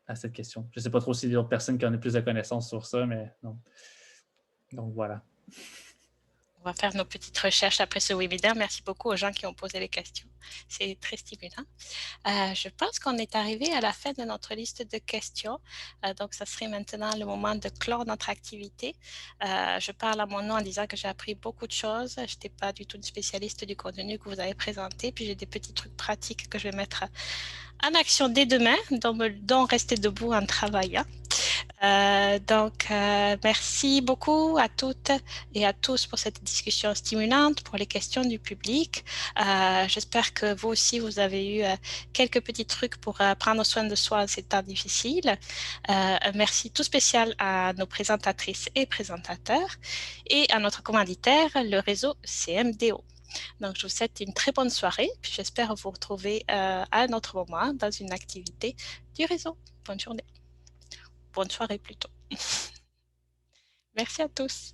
à cette question. Je ne sais pas trop s'il y a d'autres personnes qui ont plus de connaissances sur ça, mais non. Donc, voilà. On va faire nos petites recherches après ce webinaire. Merci beaucoup aux gens qui ont posé les questions. C'est très stimulant. Je pense qu'on est arrivé à la fin de notre liste de questions. Donc, ça serait maintenant le moment de clore notre activité. Je parle à mon nom en disant que j'ai appris beaucoup de choses. Je n'étais pas du tout une spécialiste du contenu que vous avez présenté. Puis, j'ai des petits trucs pratiques que je vais mettre en action dès demain, dont rester debout en travaillant. Merci beaucoup à toutes et à tous pour cette discussion stimulante, pour les questions du public. J'espère que vous aussi, vous avez eu quelques petits trucs pour prendre soin de soi en ces temps difficiles. Merci tout spécial à nos présentatrices et présentateurs et à notre commanditaire, le réseau CMDO. Donc, je vous souhaite une très bonne soirée, puis j'espère vous retrouver à un autre moment dans une activité du réseau. Bonne journée. Bonne soirée plutôt. Merci à tous.